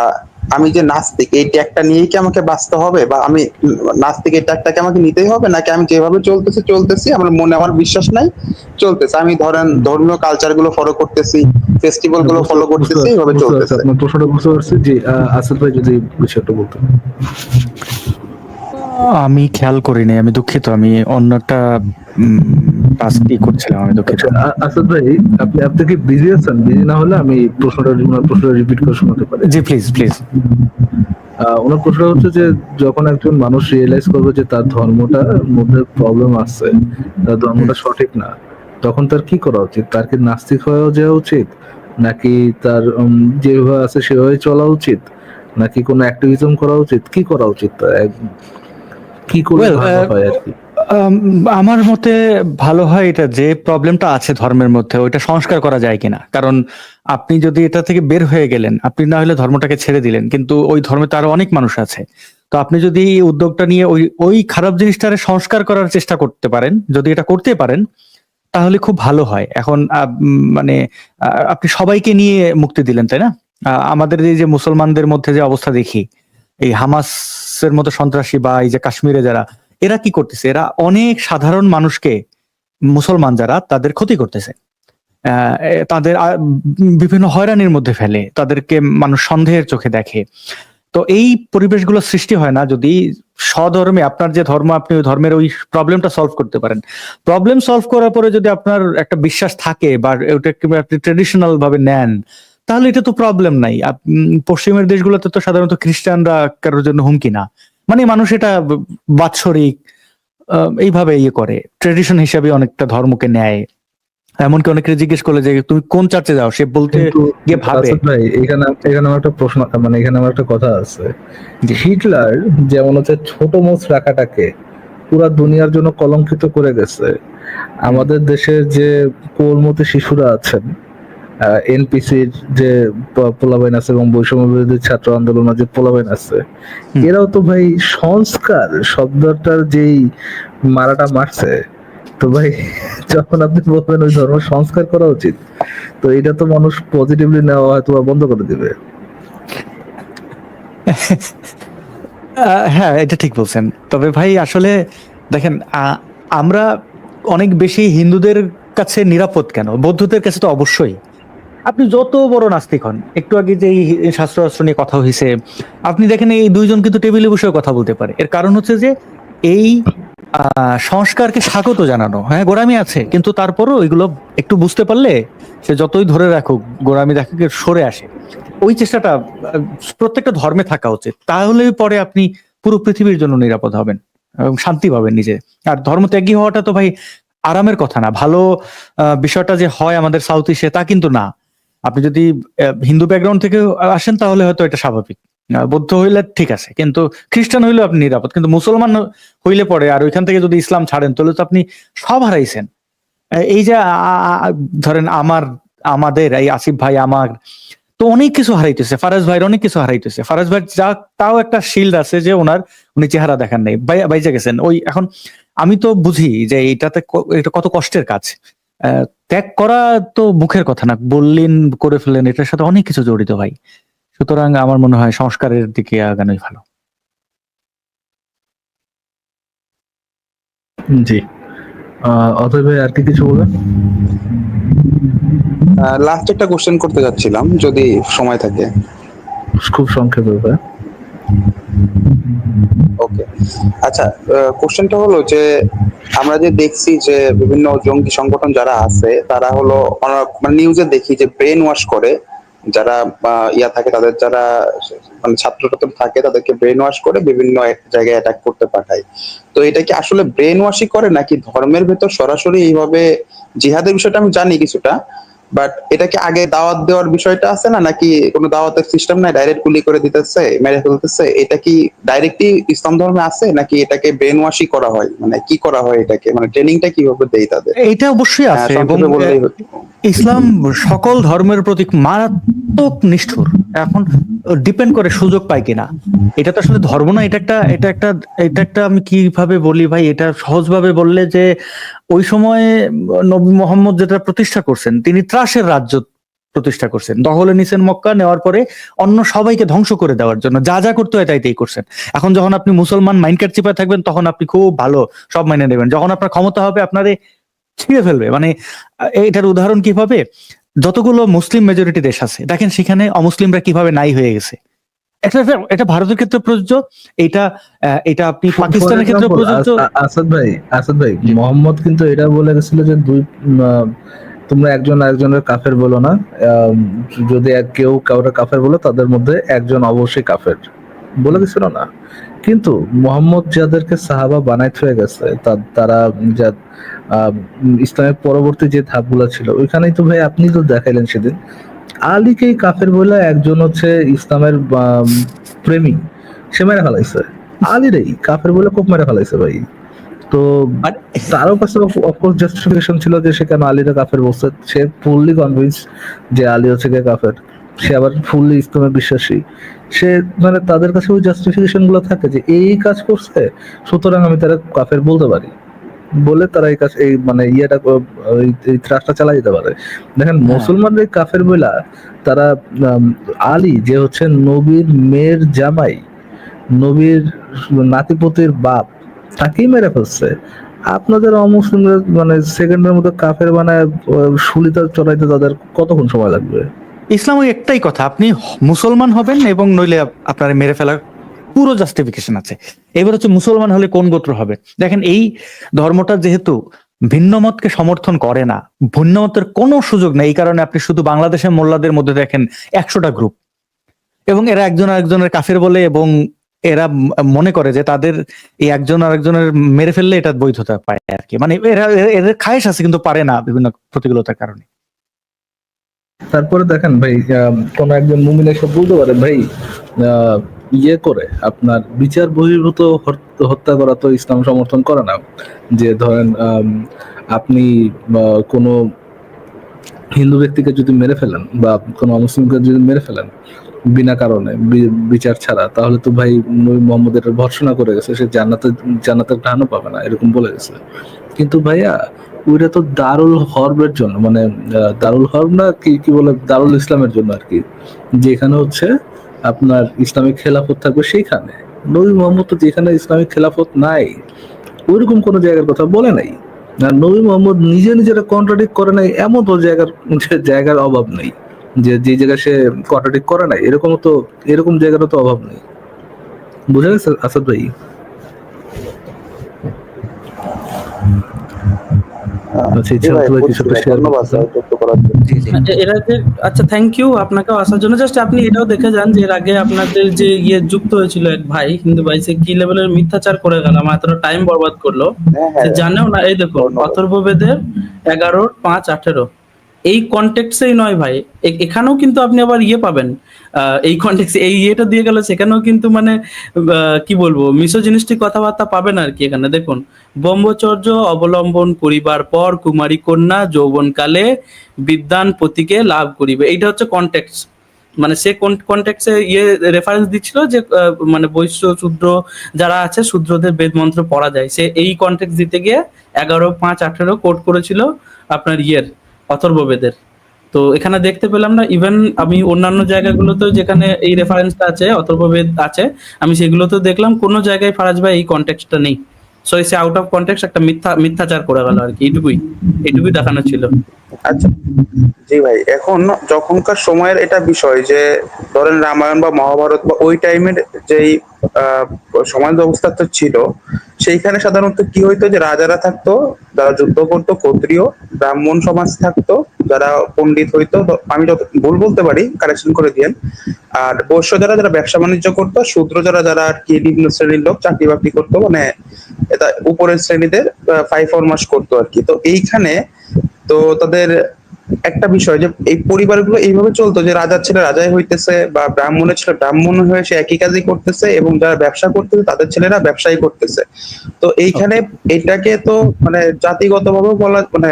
আমি যে নাস্তিক, এই ট্যাগটা নিয়েই কি আমাকে বাঁচতে হবে, বা আমি নাস্তিক এই ট্যাগটাকে আমাকে নিতেই হবে, নাকি আমি যেভাবে চলতেছি, আমার মনে আমার বিশ্বাস নাই, চলতেছে, আমি ধরেন ধর্মীয় কালচার গুলো ফলো করতেছি, ফেস্টিভ্যাল গুলো ফলো করতেছি, এইভাবে বুঝতে পারছি চলতেছে? আপনার প্রশ্নটা, বুঝতে পারছি। জি, আসাদ ভাই যদি কিছু একটা বলতেন। আমি খেয়াল করিনি, আমি দুঃখিত। আমি অন্য একটা টাস্কই করছিলাম, আমি দুঃখিত। আচ্ছা, আসাদ ভাই, আপনি কি বিজি আছেন? বিজি না হলে আমি প্রশ্নটা রিপিট করে শোনাতে পারি। জি প্লিজ প্লিজ। ওনার প্রশ্ন হচ্ছে যে যখন একজন মানুষ রিয়েলাইজ করবে যে তার ধর্মটার মধ্যে প্রবলেম আছে, তার ধর্মটা সঠিক না, তখন তার কি করা উচিত? তার কি নাস্তিক হয়ে যাওয়া উচিত, নাকি তার যেভাবে আছে সেভাবে চলা উচিত, নাকি কোনো অ্যাক্টিভিজম করা উচিত? কি করা উচিত? কি করলে ভালো হয় আর কি? আমার মতে ভালো হয় এটা, যে প্রবলেমটা আছে ধর্মের মধ্যে ওইটা সংস্কার করা যায় কিনা। কারণ আপনি যদি এটা থেকে বের হয়ে গেলেন, আপনি না হলে ধর্মটাকে ছেড়ে দিলেন, কিন্তু ওই ধর্মে তো আরো অনেক মানুষ আছে। তো আপনি যদি এই উদ্যোগটা নিয়ে ওই ওই খারাপ জিনিসটারে সংস্কার করার চেষ্টা করতে পারেন, যদি এটা করতে পারেন, তাহলে খুব ভালো হয়। এখন মানে আপনি সবাইকে নিয়ে মুক্তি দিলেন, তাই না? আমাদের এই যে মুসলমানদের মধ্যে যে অবস্থা দেখি, এই হামাসের মতো সন্ত্রাসী বা এই যে কাশ্মীরে যারা, এরা কি করতেছে? এরা অনেক সাধারণ মানুষকে, মুসলমান যারা, তাদের ক্ষতি করতেছে, তাদের বিভিন্ন হয়রানির মধ্যে ফেলে, তাদেরকে মানুষ সন্দেহের চোখে দেখে। তো এই পরিবেশগুলো সৃষ্টি হয় না যদি স্বধর্মে আপনার যে ধর্ম আপনি ওই ধর্মের ওই প্রবলেমটা সলভ করতে পারেন। প্রবলেম সলভ করার পরে যদি আপনার একটা বিশ্বাস থাকে বা ওটাকে আপনি ট্রেডিশনাল ভাবে নেন, তাহলে এটা তো প্রবলেম নাই। পশ্চিমের দেশগুলোতে তো সাধারণত খ্রিস্টানরা কারোর জন্য হুমকি না, মানে মানুষ এটা বাৎসরিক এইভাবে ইয়ে করে, ট্রেডিশন হিসাবে অনেকটা ধর্মকে নেয়। এমনকি অনেকে জিজ্ঞেস করলে যে তুমি কোন চার্চে যাও, সে বলতে কিন্তু গিয়ে ভাবে। আসাদ ভাই, এখানে এখানে আমার একটা প্রশ্ন, মানে এখানে আমার একটা কথা আছে। জি। হিটলার যেমন হচ্ছে ছোট মোচ রাখাটাকে পুরা দুনিয়ার জন্য কলঙ্কিত করে গেছে, আমাদের দেশের যে কোমলমতি শিশুরা আছেন, এনপিসির যে পোলাপাইন আছে এবং বৈষম্য বিরোধী ছাত্র আন্দোলনের যে পোলাপাইন আছে, হুম। এরাও তো ভাই সংস্কার শব্দটার যেই মারাটা মারছে, তো ভাই যখন আপনি বলবেন ওই ধর্ম সংস্কার করা উচিত, তো এটা তো মানুষ পজিটিভলি নেওয়া হয়তো বা বন্ধ করে দিবে। হ্যাঁ, এটা ঠিক বলছেন। তবে ভাই আসলে দেখেন, আমরা অনেক বেশি হিন্দুদের কাছে নিরাপদ কেন, বৌদ্ধদের কাছে তো অবশ্যই। আপনি যত বড় নাস্তিক হন, একটু আগে যে এই শাস্ত্র নিয়ে কথা হয়েছে, আপনি দেখেন এই দুইজন কিন্তু টেবিলে বসে কথা বলতে পারে। এর কারণ হচ্ছে যে এই সংস্কারকে স্বাগত জানানো। হ্যাঁ, গোঁড়ামি আছে, কিন্তু তারপরও এগুলো একটু বুঝতে পারলে সে যতই ধরে রাখুক, গোঁড়ামি দেখে সরে আসে। ওই চেষ্টাটা প্রত্যেকটা ধর্মে থাকা উচিত। তাহলে পরে আপনি পুরো পৃথিবীর জন্য নিরাপদ হবেন এবং শান্তি পাবেন নিজে। আর ধর্ম ত্যাগী হওয়াটা তো ভাই আরামের কথা না। ভালো বিষয়টা যে হয় আমাদের সাউথ ইস্টে তা কিন্তু না। আপনি যদি হিন্দু ব্যাকগ্রাউন্ড থেকে আসেন তাহলে হয়তো এটা স্বাভাবিক, বৌদ্ধ হইলে ঠিক আছে, কিন্তু খ্রিস্টান হইলেও আপনি নিরাপদ। কিন্তু মুসলমান হইলে পরে আর ওইখান থেকে যদি ইসলাম ছাড়েন তাহলে তো আপনি সব হারাইছেন। এই যে ধরেন আমাদের এই আসিফ ভাই আমার তো অনেক কিছু হারাইতেছে, ফারাজ ভাইয়ের অনেক কিছু হারাইতেছে। ফারাজ ভাই যা তাও একটা শিল্ড আছে যে উনি চেহারা দেখান নাই, বাইজা গেছেন। ওই এখন আমি তো বুঝি যে এটা কত কষ্টের কাজ। ত্যাগ করা তো মুখের কথা না, বললেন করে ফেলেন, এটার সাথে অনেক কিছু জড়িত ভাই। সুতরাং আমার মনে হয় সংস্কারের দিকে আগানোই ভালো। জি, অতএব ভাই আর কি কিছু বলেন? লাস্ট একটা কোশ্চেন করতে যাচ্ছিলাম, যদি সময় থাকে। খুব সংক্ষেপে ভাই। ওকে, আচ্ছা, কোশ্চেনটা হলো যে আমরা যে দেখছি যে বিভিন্ন জঙ্গি সংগঠন যারা আছে তারা হলো মানে নিউজে দেখি যে ব্রেন ওয়াশ করে, যারা ইয়া থাকে তাদের, যারা মানে ছাত্র থাকে তাদেরকে ব্রেন ওয়াশ করে বিভিন্ন এক জায়গায় অ্যাটাক করতে পাঠায়। তো এটা কি আসলে ব্রেন ওয়াশই করে নাকি ধর্মের ভেতর সরাসরি এইভাবে? জিহাদের বিষয়টা আমি জানি কিছুটা, বাট এটা কি আগে দাওয়াত দেওয়ার বিষয়টা আছে না, নাকি কোনো দাওয়াতের সিস্টেম নাই, ডাইরেক্ট গুলি করে দিতেছে, মেরে ফেলতেছে? এটা কি ডাইরেক্টলি ইসলাম ধর্মে আছে নাকি এটাকে ব্রেন ওয়াশই করা হয়? মানে কি করা হয় এটাকে, মানে ট্রেনিংটা কিভাবে দেয় তাদের? এটা অবশ্যই আছে, এবং সংক্ষেপে বললেই হতো। ইসলাম সকল ধর্মের প্রতি মারাত্মক নিষ্ঠুর। এখন ডিপেন্ড করে সুযোগ পায় কিনা। এটা তো আসলে ধর্ম না, এটা একটা আমি কিভাবে বলি ভাই, এটা সহজভাবে বললে যে ওই সময়ে নবী মোহাম্মদ যেটা প্রতিষ্ঠা করছেন, তিনি ত্রাসের রাজ্য প্রতিষ্ঠা করছেন, দখলে নিছেন মক্কা, নেওয়ার পরে অন্য সবাইকে ধ্বংস করে দেওয়ার জন্য যা যা করতে হয় তাই করছেন। এখন যখন আপনি মুসলমান মাইন্ডকাট চিপায় থাকবেন তখন আপনি খুব ভালো সব মাইনে নেবেন, যখন আপনার ক্ষমতা হবে আপনারে ছিঁড়ে ফেলবে। মানে এটার উদাহরণ কিভাবে, যতগুলো মুসলিম মেজরিটি দেশ আছে দেখেন সেখানে অমুসলিমরা কিভাবে নাই হয়ে গেছে। এটা ভারতের ক্ষেত্রে প্রযোজ্য, এটা আপনি পাকিস্তানের ক্ষেত্রে প্রযোজ্য। আসাদ ভাই, মোহাম্মদ কিন্তু এটা বলে গেছিল যে তোমরা একজন আরেকজনের কাফের বলো না। যদি কেউ কাউরে কাফের বলো তাদের মধ্যে একজন অবশ্যই কাফের বলে গেছিল না? কিন্তু মোহাম্মদ যাদেরকে সাহাবা বানাইতে হয়ে গেছে, তারা যা ইসলামের পরবর্তী যে ধাপগুলো ছিল ওইখানেই তো ভাই আপনি তো দেখাইলেন সেদিন আলীকেই কাফের বলে একজন হচ্ছে ইসলামের প্রেমী, সে মেরে ফেলাইছে। আলীরই কাফের বলে খুব মেরে ফেলাইছে ভাই। তো তারও কাছে অফকোর্স জাস্টিফিকেশন ছিল যে সে কেন আলীরা কাফের বলছে। সে ফুললি কনভিন্স যে আলী হচ্ছে গিয়ে কাফের, সে আবার ফুললি ইসলামে বিশ্বাসী। সে মানে তাদের কাছে ওই জাস্টিফিকেশন গুলো থাকে যে এই কাজ করছে, সুতরাং আমি তারা কাফের বলতে পারি বলে তারা এই কাজ, এই মানে ইয়েটা, এই ত্রাসটা চালাই যেতে পারে। দেখেন মুসলমানদের কাফের বইলা তারা আলী যে হচ্ছে নবীর মেয়ের জামাই, নবীর নাতিপুতির বাপ, তাকেই মেরে ফেলছে। আপনাদের অমুসলিমরা মানে সেকেন্ডের মধ্যে কাফের বানায় সুলিতা চড়াইতে তাদের কতক্ষণ সময় লাগবে? ইসলাম ওই একটাই কথা, আপনি মুসলমান হবেন এবং নইলে আপনার মেরে ফেলার পুরো জাস্টিফিকেশন আছে। এবার হচ্ছে মুসলমান হলে কোন গোত্র হবে। দেখেন এই ধর্মটা যেহেতু ভিন্ন মতকে সমর্থন করে না, ভিন্ন মতের কোনো সুযোগ নেই, এই কারণে আপনি শুধু বাংলাদেশের মোল্লাদের মধ্যে দেখেন 100টা গ্রুপ, এবং এরা একজন আরেকজনের কাফের বলে, এবং এরা মনে করে যে তাদের এই একজন আরেকজনের মেরে ফেললে এটা বৈধতা পায় আর কি। মানে এদের খায়েশ আছে কিন্তু পারে না বিভিন্ন প্রতিকূলতার কারণে। তারপরে দেখেন ভাই, কোন একজন মুমিন এসে বলতে পারে ভাই, ইয়ে করে আপনার বিচার বহির্ভূত হত্যা করা তো ইসলাম সমর্থন করে না। যে ধরেন আপনি কোনো হিন্দু ব্যক্তিকে যদি মেরে ফেলেন বা কোনো অমুসলিমকে যদি মেরে ফেলেন বিনা কারণে, বিচার ছাড়া, তাহলে তো ভাই নবী মুহাম্মদ এটা ভর্ৎসনা করে গেছে, সে জান্নাতের ঘ্রাণও পাবে না, এরকম বলে গেছে। কিন্তু ভাইয়া ওইটা তো দারুল হরবের জন্য, মানে দারুল হরব না কি বলে, দারুল ইসলামের জন্য আর কি, যেখানে হচ্ছে আপনার ইসলামিক খেলাফত থাকবে সেইখানে। নবী মুহাম্মদ তো যেখানে ইসলামিক খেলাফত নাই ওইরকম কোনো জায়গার কথা বলে নাই। আর নবী মুহাম্মদ নিজেরা কন্ট্রাডিক্ট করে নাই এমন তো জায়গার অভাব নেই, যে জায়গায় সে কন্ট্রাডিক্ট করে নাই এরকম জায়গারও তো অভাব নেই। বুঝা গেছে আসাদ ভাই? আচ্ছা, জি ভাই, কিছু একটা শেয়ার ধন্যবাদ করতেছেন? যুক্ত করার জন্য। জি জি। এরা যে, আচ্ছা থ্যাংক ইউ আপনাকেও আসার জন্য। জাস্ট আপনি এটাও দেখে যান যে এর আগে আপনাদের যে যুক্ত হয়েছিল এক ভাই, হিন্দু ভাই, সে কি লেভেলের মিথ্যাচার করে গেল, আমার এতটা টাইম বরবাদ করলো, হ্যাঁ সে হ্যাঁ, জানেও না। এই দেখুন ধন্যবাদ। অথর্ববেদের 11-5-18 এই কনটেক্সেই নয় ভাই, এখানেও কিন্তু আপনি আবার ইয়ে পাবেন। এই কনটেক্সে এই ইয়েটা দিয়ে গেল, সেখানেও কিন্তু মানে কি বলবো, মিসোজিনিস্টিক কথাবার্তা পাবেন আর কি। এখানে দেখুন, ব্রহ্মচর্য অবলম্বন করিবার পর কুমারী কন্যা যৌবনকালে বিদ্যান পতিকে লাভ করিবে, এইটা হচ্ছে কনটেক্স। মানে সে কনটেক্সে ইয়ে রেফারেন্স দিচ্ছিল যে মানে বৈশ্য শূদ্র যারা আছে, শূদ্রদের বেদ মন্ত্র পড়া যায়, সে এই কনটেক্স দিতে গিয়ে 11-5-18 কোট করেছিল আপনার ইয়ের অথর্ববেদের। তো এখানে দেখতে পেলাম না। ইভেন আমি অন্যান্য জায়গাগুলোতেও যেখানে এই রেফারেন্সটা আছে, অথর্ববেদ আছে, আমি সেগুলোতেও দেখলাম কোনো জায়গায় ফারাজ ভাই এই কনটেক্সটটা নেই। সো এসে আউট অফ কনটেক্সট একটা মিথ্যাচার করে গেল আর কি। এইটুকুই দেখানো ছিল। আচ্ছা, জি ভাই, এখন যখনকার সময়ের এটা বিষয় যে ধরেন রামায়ণ বা মহাভারত বা ওই টাইমের যেই আহ, সমাজ ব্যবস্থাটা ছিল, সেইখানে সাধারণত কি হইতো যে রাজারা থাকতো, যারা যুদ্ধ করতো ক্ষত্রিয়, ব্রাহ্মণ সমাজ থাকতো, যারা পণ্ডিত হইতো, আমি যত ভুল বলতে পারি কারেকশন করে দিয়েন, আর বৈশ্য যারা ব্যবসা বাণিজ্য করতো, শূদ্র যারা আর কি নিম্ন শ্রেণীর লোক চাকরি বাকরি করতো, মানে এটা উপরের শ্রেণীদের 5-4 মাস করতো আর কি। তো এইখানে তো তাদের একটা বিষয় যে এই পরিবারগুলো এইভাবে চলতো যে রাজার ছেলে রাজাই হইতেছে বা ব্রাহ্মণের ছেলে ব্রাহ্মণ হয়ে সে একই কাজই করতেছে, এবং যারা ব্যবসা করতেছে তাদের ছেলেরা ব্যবসায়ী করতেছে। তো এইখানে এটাকে তো মানে জাতিগতভাবেও বলা, মানে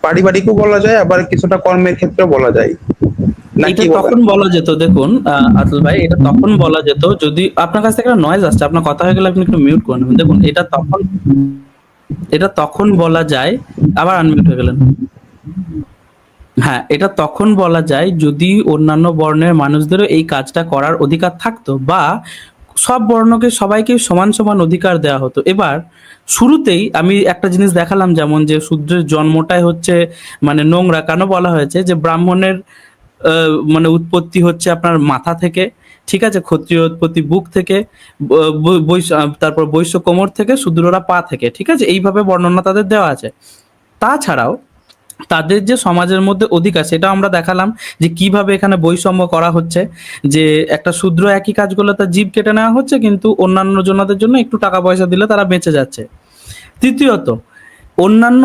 পারিবারিকও বলা যায়, আবার কিছুটা কর্মের ক্ষেত্রেও বলা যায়, এটা নাকি তখন বলা যেত, দেখুন আতুল ভাই, এটা তখন বলা যেত যদি আপনার কাছ থেকে একটা নয়েজ আসছে, আপনার কথা হয়ে গেলে আপনি একটু মিউট করে নেবেন। দেখুন এটা তখন বলা যায়, আবার আনমিউট হয়ে গেলেন। হ্যাঁ, এটা তখন বলা যায় যদি অন্যান্য বর্ণের মানুষদেরও এই কাজটা করার অধিকার থাকতো, বা সব বর্ণকে সবাইকে সমান সমান অধিকার দেওয়া হতো। এবার শুরুতেই আমি একটা জিনিস দেখালাম, যেমন যে শূদ্রের জন্মটাই হচ্ছে মানে নোংরা। কেন বলা হয়েছে যে ব্রাহ্মণের মানে উৎপত্তি হচ্ছে আপনার মাথা থেকে, ঠিক আছে, ক্ষত্রিয় উৎপত্তি বুক থেকে, তারপর বৈশ্য কোমর থেকে, শূদ্ররা পা থেকে, ঠিক আছে, এইভাবে বর্ণনা তাদের দেওয়া আছে। তাছাড়াও তাদের যে সমাজের মধ্যে অধিকার, সেটা আমরা দেখালাম যে কিভাবে এখানে বৈষম্য করা হচ্ছে, যে একটা শূদ্র একই কাজ করলে তার জীব কেটে নেওয়া হচ্ছে, কিন্তু অন্যান্য জনদের জন্য একটু টাকা পয়সা দিলে তারা বেঁচে যাচ্ছে। তৃতীয়ত, অন্যান্য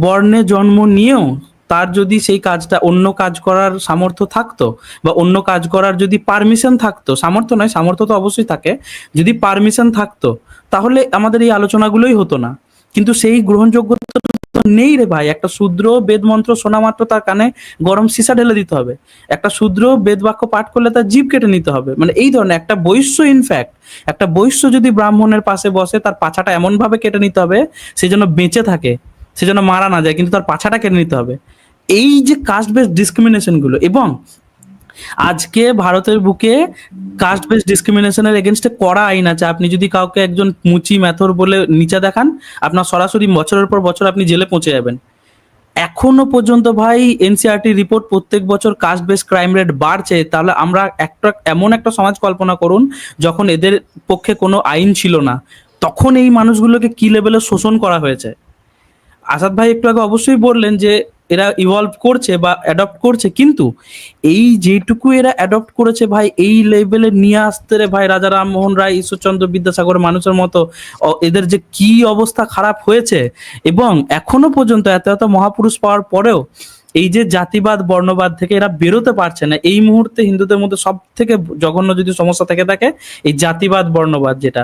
বর্ণে জন্ম নিয়েও তার যদি সেই কাজটা, অন্য কাজ করার সামর্থ্য থাকতো, বা অন্য কাজ করার যদি পারমিশন থাকতো, সামর্থ্য নয়, সামর্থ্য তো অবশ্যই থাকে, যদি পারমিশন থাকতো, তাহলে আমাদের এই আলোচনাগুলোই হতো না। কিন্তু সেই গ্রহণযোগ্যতা তো নেই রে ভাই। একটা শূদ্র বেদ মন্ত্র শোনা মাত্র তার কানে গরম সীসা ঢেলে দিতে হবে, একটা শূদ্র বেদ বাক্য পাঠ করলে তার জিভ কেটে নিতে হবে, মানে এই ধরনের একটা বৈশ্য। ইনফ্যাক্ট একটা বৈশ্য যদি ব্রাহ্মণের পাশে বসে, তার পাছাটা এমন ভাবে কেটে নিতে হবে সে যেন বেঁচে থাকে, সে যেন মারা না যায়, কিন্তু তার পাছাটা কেটে নিতে হবে। এই যে কাস্ট বেসড ডিসক্রিমিনেশন গুলো, এবং আজকে ভারতের বুকে কাস্ট বেসড ডিসক্রিমিনেশনের এগেনস্টে কড়া আইন আছে। আপনি যদি কাউকে একজন মুচি ম্যাথর বলে নিচে দেখান, আপনার সরাসরি বছরের পর বছর আপনি জেলে পৌঁছে যাবেন। এখনো পর্যন্ত ভাই এনসিআরটি রিপোর্ট প্রত্যেক বছর কাস্ট বেস ক্রাইম রেট বাড়ছে, তাহলে আমরা এমন একটা সমাজ কল্পনা করুন যখন এদের পক্ষে কোনো আইন ছিল না, তখন এই মানুষগুলোকে কি লেভেলে শোষণ করা হয়েছে। আসাদ ভাই একটু আগে অবশ্যই বললেন যে এরা ইভলভ করছে বা অ্যাডপ্ট করছে, কিন্তু এই যেটুকু এরা অ্যাডপ্ট করেছে ভাই, এই লেভেলে নিয়ে আসতে রে ভাই রাজা রামমোহন রায়, ঈশ্বরচন্দ্র বিদ্যাসাগর মানুষের মতো এদের যে কি অবস্থা খারাপ হয়েছে, এবং এখনো পর্যন্ত এত এত মহাপুরুষ পাওয়ার পরেও এই যে জাতিবাদ বর্ণবাদ থেকে এরা বেরোতে পারছে না। এই মুহূর্তে হিন্দুদের মধ্যে সব থেকে জঘন্য যদি সমস্যা থেকে থাকে এই জাতিবাদ বর্ণবাদ যেটা,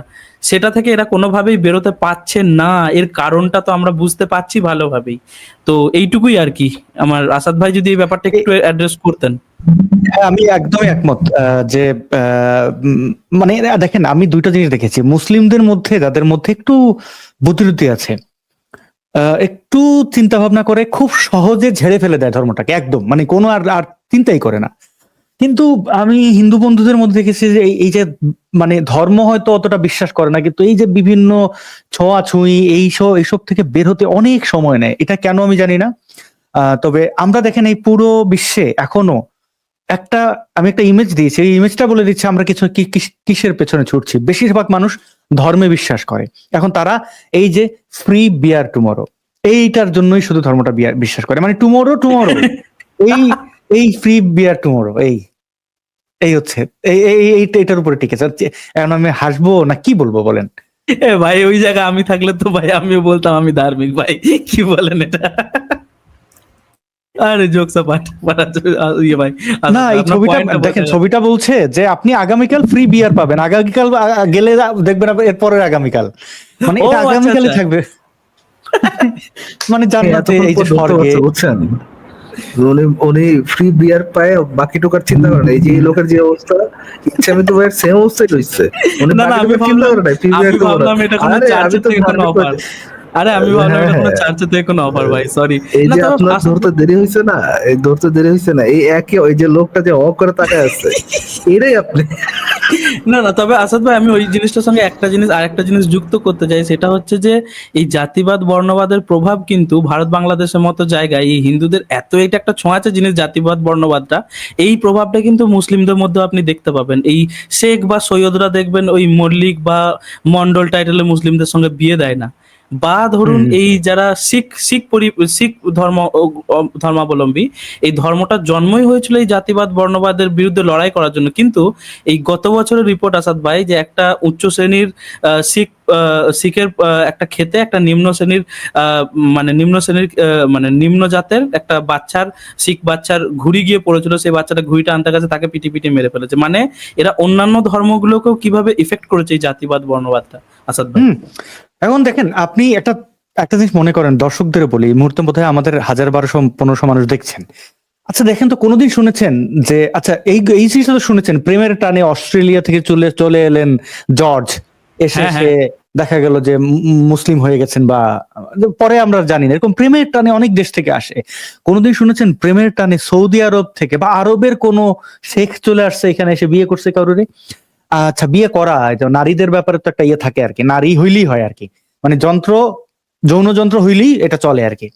সেটা থেকে এরা কোনোভাবেই বেরোতে পারছে না। এর কারণটা তো আমরা বুঝতে পারছি ভালোভাবেই। তো এইটুকুই আর কি আমার। আসাদ ভাই যদি এই ব্যাপারটা একটু অ্যাড্রেস করতেন। হ্যাঁ, আমি একদমই একমত যে মানে দেখেন, আমি দুইটা জিনিস দেখেছি মুসলিমদের মধ্যে, যাদের মধ্যে একটু বুদ্ধিরুতি আছে, একটু চিন্তা ভাবনা করে খুব সহজে ঝেড়ে ফেলে দেয় ধর্মটাকে, একদম মানে কোনো আর আর চিন্তাই করে না। কিন্তু আমি হিন্দু বন্ধুদের মধ্যে দেখেছি যে এই যে মানে ধর্ম হয়তো অতটা বিশ্বাস করে না, কিন্তু এই যে বিভিন্ন ছোঁয়াছুঁই এইসব থেকে বের হতে অনেক সময় নেয়। এটা কেন আমি জানি না। তবে আমরা দেখেন এই পুরো বিশ্বে এখনো আমি একটা ইমেজ দিয়েছি, এই ইমেজটা বলে দিচ্ছে আমরা কিসের পেছনে ছুটছি। বেশিরভাগ মানুষ ধর্মে বিশ্বাস করে। এখন তারা এই যে ফ্রি বিয়ার টুমরো, এইটার জন্যই শুধু ধর্মটা বিশ্বাস করে, মানে টুমরো এই এই ফ্রি বিয়ার টুমরো এই হচ্ছে এইটার উপরে টিকে আছে। এখন আমি হাসবো না কি বলবো বলেন? ভাই ওই জায়গায় আমি থাকলে তো ভাই আমিও বলতাম আমি ধার্মিক। ভাই কি বলেন এটা? আরে জোকস পাঠ ইয়ে ভাই, না, এই ছবিটা দেখেন, ছবিটা বলছে যে আপনি আগামীকাল ফ্রি বিয়ার পাবেন, আগামীকাল গেলে দেখবেন এরপরের আগামীকাল, মানে এটা আগামীকালই থাকবে। মানে জান্নাতে, এই যে স্বর্গে, বুঝছেন, উনি ফ্রি বিয়ার পায়, বাকি টোকার চিন্তা করেন। এই যে লোকের যে অবস্থা, ইচ্ছা মৃত্যু ভাইয়ের সেম অবস্থায় রয়েছে। উনি আমি ভাবলাম এটা কোনো চার্চের থেকে কোনো অফার। আরে আমি ভাবলাম এটা কোনো চার্চের থেকে কোনো অফার ভাই, সরি। এই যে আপনার ধরতে দেরি হয়েছে না, এই ধরতে দেরি হয়েছে না, এই একই ওই যে লোকটা যে অফ করে তাকায় আছে, এটাই আপনি। না তবে আসাদ ভাই, আমি ওই জিনিসটার সঙ্গে আরেকটা জিনিস যুক্ত করতে চাই, সেটা হচ্ছে যে এই জাতিবাদ বর্ণবাদের প্রভাব কিন্তু ভারত বাংলাদেশের মতো জায়গায় এই হিন্দুদের এটা একটা ছোঁয়াচে জিনিস জাতিবাদ বর্ণবাদটা, এই প্রভাবটা কিন্তু মুসলিমদের মধ্যে আপনি দেখতে পাবেন। এই শেখ বা সৈয়দরা দেখবেন ওই মল্লিক বা মন্ডল টাইটেলে মুসলিমদের সঙ্গে বিয়ে দেয় না। বা ধরুন এই যারা শিখ ধর্মাবলম্বী, এই ধর্মটার জন্মই হয়েছিল এই জাতিবাদ বর্ণবাদের বিরুদ্ধে লড়াই করার জন্য। কিন্তু এই গত বছরের রিপোর্ট আসাদ ভাই, যে একটা উচ্চ শ্রেণীর শিখের একটা খেতে একটা নিম্ন শ্রেণীর মানে নিম্ন জাতের একটা শিখ বাচ্চার ঘুড়ি গিয়ে পড়েছিল, সেই বাচ্চাটা ঘুড়িটা আনতে গেছে, তাকে পিটি মেরে ফেলেছে। মানে এরা অন্যান্য ধর্মগুলোকেও কিভাবে ইফেক্ট করেছে এই জাতিবাদ বর্ণবাদটা, আসাদ ভাই। এখন দেখেন, আপনি একটা জিনিস মনে করেন, দর্শকদের বলি, এই মুহূর্তে বোধহয় আমাদের 1000-1200-1500 মানুষ দেখছেন। আচ্ছা দেখেন তো, কোনোদিন শুনেছেন যে, আচ্ছা এই জিনিসটা তো শুনেছেন, প্রেমের টানে অস্ট্রেলিয়া থেকে চলে এলেন জর্জ, এসে দেখা গেল যে মুসলিম হয়ে গেছেন, বা পরে আমরা জানি না, এরকম প্রেমের টানে অনেক দেশ থেকে আসে। কোনোদিন শুনেছেন প্রেমের টানে সৌদি আরব থেকে বা আরবের কোনো শেখ চলে আসছে এখানে, এসে বিয়ে করছে কারোরে? আচ্ছা, বিয়ে করা নারীদের ব্যাপারে তো একটা ইয়ে থাকে আর কি, নারী হইলেই হয় আর কি, মানে যৌন যন্ত্র হইলেই এটা চলে আর কি।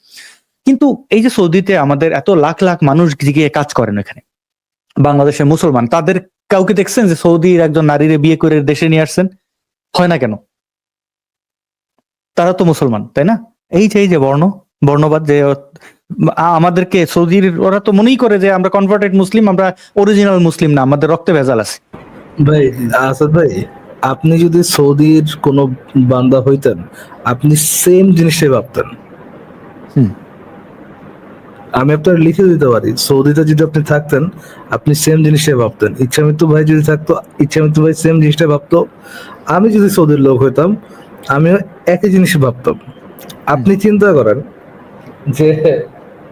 কিন্তু এই যে সৌদিতে আমাদের এত লাখ লাখ মানুষ গিয়ে কাজ করেন এখানে, বাংলাদেশের মুসলমান, তাদের কাউকে দেখছেন যে সৌদির একজন নারীরে বিয়ে করে দেশে নিয়ে আসছেন? হয় না কেন? তারা তো মুসলমান, তাই না? এই যে বর্ণবাদ, যে আমাদেরকে সৌদির, ওরা তো মনেই করে যে আমরা কনভার্টেড মুসলিম, আমরা অরিজিনাল মুসলিম না, আমাদের রক্তে ভেজাল আছে। ভাই আসাদ ভাই, আপনি যদি সৌদির কোন বান্দা হইতেন, আপনি সেম জিনিসটাই ভাবতেন। আমি আপনার লিখে দিতে পারি, সৌদিতে যদি আপনি থাকতেন, আপনি সেম জিনিসটাই ভাবতেন। ইচ্ছামৃত্যু ভাই যদি থাকতো, ইচ্ছামৃত্যু ভাই সেম জিনিসটা ভাবতো। আমি যদি সৌদির লোক হইতাম, আমিও একই জিনিস ভাবতাম। আপনি চিন্তা করেন যে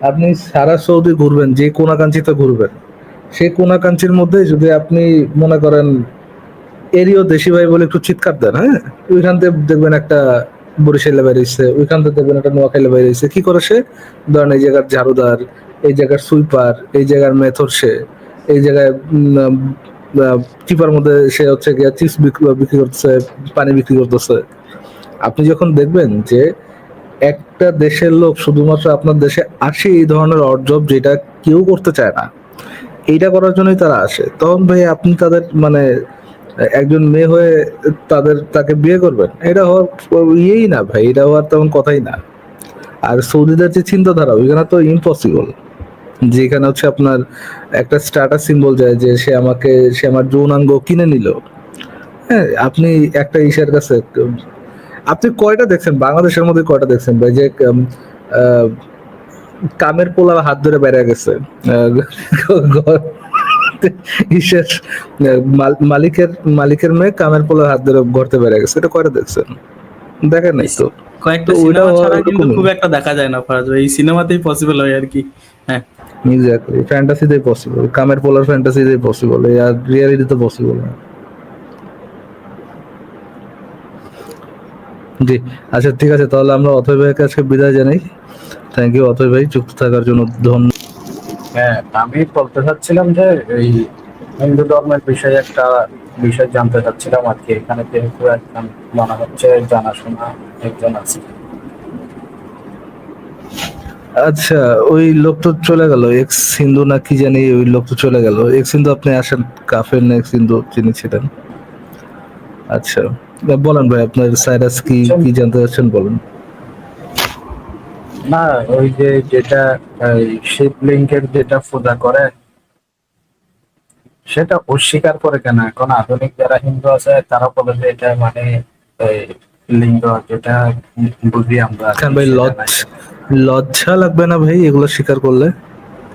আপনি সারা সৌদি ঘুরবেন, যে কোনাকাঞ্চিতে ঘুরবেন, সেই কোনাকাঞ্চির মধ্যে যদি আপনি মনে করেন এরিও দেশি ভাই বলে একটু চিৎকার দেন, হ্যাঁ, ওইখান থেকে দেখবেন একটা বরিশালে বেরিয়েছে, ওইখান থেকে দেখবেন একটা নোয়াখালী বেরিয়েছে। কি করে সে? ধরেন এই জায়গার ঝাড়ুদার, এই জায়গার সুইপার, এই জায়গার মেথর, সে এই জায়গায় টিপার মধ্যে সে হচ্ছে গিয়ে চিপস বিক্রি করতেছে, পানি বিক্রি করতেছে। আপনি যখন দেখবেন যে একটা দেশের লোক শুধুমাত্র আপনার দেশে আসে এই ধরনের অড জব যেটা কেউ করতে চায় না, এইটা করার জন্যই তারা আসে। তখন ভাই আপনি তাদের মানে একজন মেয়ে হয়ে তাকে বিয়ে করবেন, এটা হওয়ার ইয়েই না ভাই, এটা হওয়ার তেমন কথাই না। আর সৌদিদের যে চিন্তাধারা ওইখানে তো ইম্পসিবল, যেখানে হচ্ছে আপনার একটা স্ট্যাটাস সিম্বল যায় যে সে আমার যৌনাঙ্গ কিনে নিল। হ্যাঁ, আপনি একটা ইসের কাছে আপনি কয়টা দেখছেন বাংলাদেশের মধ্যে, কয়টা দেখছেন ভাই যে আহ, কামের পোলা হাত ধরে বেড়ে গেছে ইসের মালিকের মেয়ে কামের পোলা হাত ধরে ঘরতে বেড়ে গেছে, এটা কয়টা দেখছেন? দেখেন নাই তো। কয়েকটা তো ওইটা সিনেমা ছাড়া কিন্তু ওরকমই। খুব একটা দেখা যায় না ফারাজ ভাই, এই সিনেমাতেই পসিবল হয় আর কি। হ্যাঁ, এক্স্যাক্টলি, ফ্যান্টাসিতেই পসিবল, কামের পোলার ফ্যান্টাসিতেই পসিবল, আর রিয়ালিটিতে পসিবল না। জি, আচ্ছা ঠিক আছে, তাহলে আমরা অথৈ ভাইয়ের কাছে বিদায় জানাই। থ্যাংক ইউ অথৈ ভাই, যুক্ত থাকার জন্য ধন্যবাদ। হ্যাঁ, আমি বলতে চাচ্ছিলাম যে এই হিন্দু ধর্মের বিষয়ে একটা বিষয় জানতে চাচ্ছিলাম আর কি। এখানে যেহেতু একজন মনে হচ্ছে জানাশোনা একজন আছে। আচ্ছা, ওই লোক তো চলে গেল, এক্স হিন্দু না কি জানি, ওই লোক তো চলে গেল। এক্স হিন্দু আপনি আসেন, কাফের না এক্স হিন্দু যিনি ছিলেন। আচ্ছা, বলেন ভাই আপনার সাইরাস কি কি জানতে চাচ্ছেন বলেন। না, ওই যে যেটা এই শিবলিঙ্গের যেটা পূজা করে সেটা অস্বীকার করে কেন? এখন আধুনিক যারা হিন্দু আছে তারা বলে যে এটা মানে এই লিঙ্গ যেটা বুঝি আমরা আর কি, কেন ভাই সেটা নাই। লজ্জা লাগবে না ভাই এগুলো স্বীকার করলে?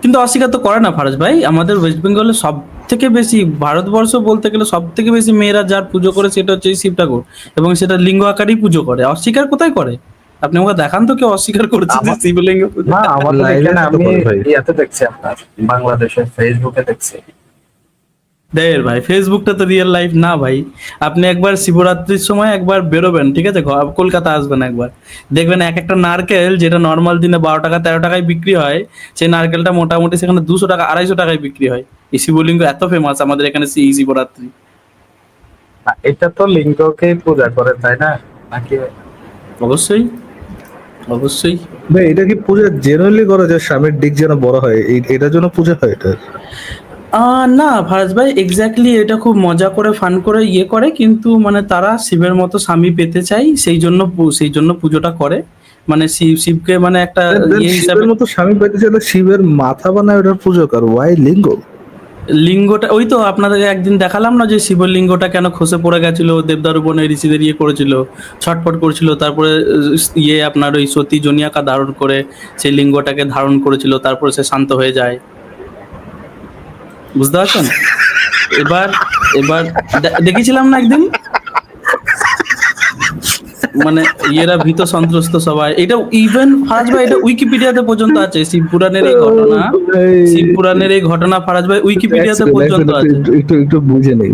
কিন্তু অস্বীকার তো করে না ফারাজ ভাই। আমাদের ওয়েস্ট বেঙ্গলে সব থেকে বেশি, ভারতবর্ষ বলতে গেলে সব থেকে বেশি মেয়েরা যার পুজো করে সেটা হচ্ছে এই শিব ঠাকুর, এবং সেটা লিঙ্গ আকারেই পুজো করে। অস্বীকার কোথায় করে? আপনি আমাকে দেখান তো কেউ অস্বীকার করেছে যে শিবলিঙ্গ পুজো। না, আমাদের লাইভে এখানে তো আমি করে ভাই। ইয়াতে দেখছি, আপনার বাংলাদেশের ফেসবুকে দেখছি। দেখ ভাই, ফেসবুকটা তো রিয়েল লাইফ না ভাই। আপনি একবার শিবরাত্রির সময় একবার বেরোবেন, ঠিক আছে, কলকাতা আসবেন একবার, দেখবেন এক একটা নারকেল যেটা নর্মাল দিনে 12 টাকা 13 টাকায় বিক্রি হয়, সেই নারকেলটা মোটামুটি সেখানে 200 টাকা 250 টাকায় বিক্রি হয়। এই শিবলিঙ্গ এত ফেমাস আমাদের এখানে এই শিবরাত্রি। না, এটা তো লিঙ্গকেই পূজা করে, তাই না? নাকি? অবশ্যই, অবশ্যই। ভাই এটা কি পূজা জেনারেলি করা যায় স্বামীর দিক যেন বড় হয়, এটার জন্য পূজা হয় এটা? না ফারাজ ভাই, এক্স্যাক্টলি এটা খুব মজা করে ফান করে ইয়ে করে, কিন্তু মানে তারা শিবের মতো স্বামী পেতে চাই, সেই জন্য পুজোটা করে। মানে শিবকে মানে একটা ইয়ে হিসাবে। শিবের মতো স্বামী পেতে চাইলে শিবের মাথা বানায় ওটার পুজো কর, ওয়াই লিঙ্গ? লিঙ্গটা ওই তো আপনাদের একদিন দেখালাম না, যে শিবলিঙ্গটা কেন খসে পড়ে গেছিল, দেবদারু বনে ঋষিদের ইয়ে করেছিল, ছটফট করেছিল, তারপরে ইয়ে আপনার ওই সতী জনিয়াকা ধারণ করে সেই লিঙ্গটাকে ধারণ করেছিল, তারপরে সে শান্ত হয়ে যায়। বুঝতে পারছেন? এবার এবার দেখেছিলাম না একদিন, মানে ইয়েরা ভীত সন্ত্রস্ত সবাই। এটা ইভেন ফারাজ ভাই, এটা উইকিপিডিয়াতে পর্যন্ত আছে, শিবপুরাণের এই ঘটনা। শিবপুরাণের এই ঘটনা ফারাজ ভাই উইকিপিডিয়াতে পর্যন্ত আছে। একটু একটু বুঝে নেই।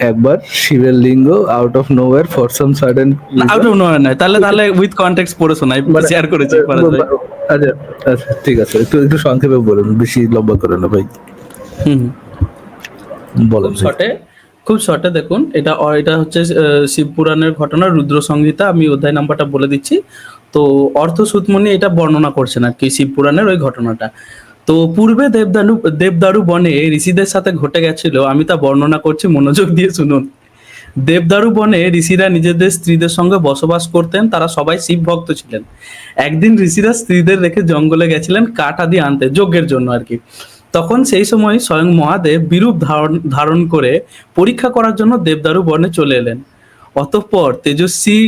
একবার শিবের লিঙ্গ out of nowhere for some sudden, out of nowhere নয়, তাহলে উইথ কনটেক্সট পড়ে শোনাই, শেয়ার করেছি ফারাজ ভাই। আচ্ছা আচ্ছা ঠিক আছে, একটু একটু সংক্ষেপে বলুন, বেশি লম্বা করে না ভাই, হুম, বলেন খুব শর্টে, খুব শর্টে দেখুন। এটা হচ্ছে শিবপুরাণের ঘটনা, রুদ্র সংহিতা। আমি অধ্যায় নাম্বারটা বলে দিচ্ছি। তো অর্থ সুতমণি এটা বর্ণনা করছেন আর কি, শিবপুরাণের ওই ঘটনাটা। তো পূর্বে দেবদারু বনে ঋষিদের সাথে ঘটে গেছিল, আমি তা বর্ণনা করছি, মনোযোগ দিয়ে শুনুন। দেবদারু বনে ঋষিরা নিজেদের স্ত্রীদের সঙ্গে বসবাস করতেন, তারা সবাই শিব ভক্ত ছিলেন। একদিন ঋষিরা স্ত্রীদের রেখে জঙ্গলে গেছিলেন কাঠ আদি আনতে, যজ্ঞের জন্য আর কি। তখন সেই সময় স্বয়ং মহাদেব বিরূপ ধারণ করে পরীক্ষা করার জন্য দেবদারু বনে চলে এলেন। অতঃপর তেজস্বী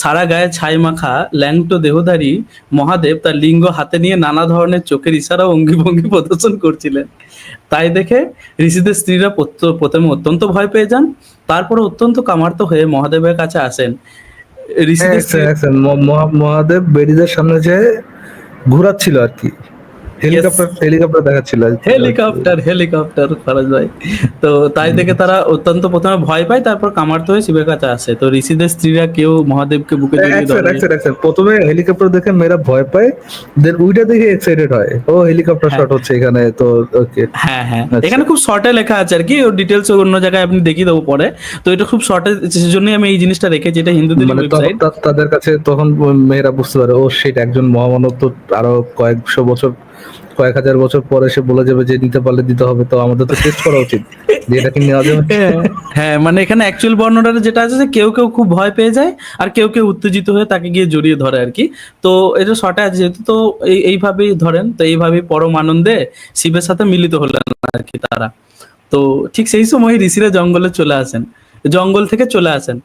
সারা গায়ে ছাই মাখা ল্যাংটো দেহধারী মহাদেব তার লিঙ্গ হাতে নিয়ে নানা ধরনের চোখের ইশারা অঙ্গি ভঙ্গি প্রদর্শন করছিলেন। তাই দেখে ঋষিদের স্ত্রীরা প্রথমে অত্যন্ত ভয় পেয়ে যান, তারপরে অত্যন্ত কামার্ত হয়ে মহাদেবের কাছে আসেন। ঋষিদের মহাদেব বেরিদের সামনে যে ঘোরাচ্ছিল আর কি, হেলিকপ্টার হেলিকপ্টার দেখাচ্ছিল। হেলিকপ্টার ফারাজ ভাই। তো তাই দেখে তারা অত্যন্ত প্রথমে ভয় পায়, তারপর কামার্ত হয়ে শিবের কাছে আসে। তো ঋষিদের স্ত্রীরা কেউ মহাদেবকে বুকে জড়িয়ে ধরে। প্রথমে হেলিকপ্টার দেখে মেয়েরা ভয় পায়, দেন ওইটা দেখে এক্সাইটেড হয়, ও হেলিকপ্টার হ্যাঁ শট হচ্ছে এখানে তো। ওকে, হ্যাঁ হ্যাঁ, আচ্ছা। এখানে খুব শর্টে লেখা আছে আর কি, ওর ডিটেলস অন্য জায়গায় আপনি দেখিয়ে দেবো পরে। তো এটা খুব শর্টে, সেজন্যই আমি এই জিনিসটা রেখেছি, এটা হিন্দুদের মানে ওয়েবসাইট। তাদের কাছে তখন মেয়েরা বুঝতে পারে ও সেটা একজন মহামানব, তো আরো কয়েকশো বছর, কয়েক হাজার বছর পরে সে বলে যাবে যে নিতে পারলে দিতে হবে, তো আমাদের তো টেস্ট করা উচিত যে এটা কি নেওয়া যাবে। হ্যাঁ হ্যাঁ, মানে এখানে অ্যাকচুয়াল বর্ণনাটা যেটা আছে যে কেউ কেউ খুব ভয় পেয়ে যায়, আর কেউ কেউ উত্তেজিত হয়ে তাকে গিয়ে জড়িয়ে ধরে আর কি। তো এটা শর্টে আছে যেহেতু, তো এইভাবেই ধরেন, তো এইভাবেই পরম আনন্দে শিবের সাথে মিলিত হলেন আর কি তারা। তো ঠিক সেই সময় ঋষিরা জঙ্গলে চলে আসেন, জঙ্গল থেকে চলে আসেন।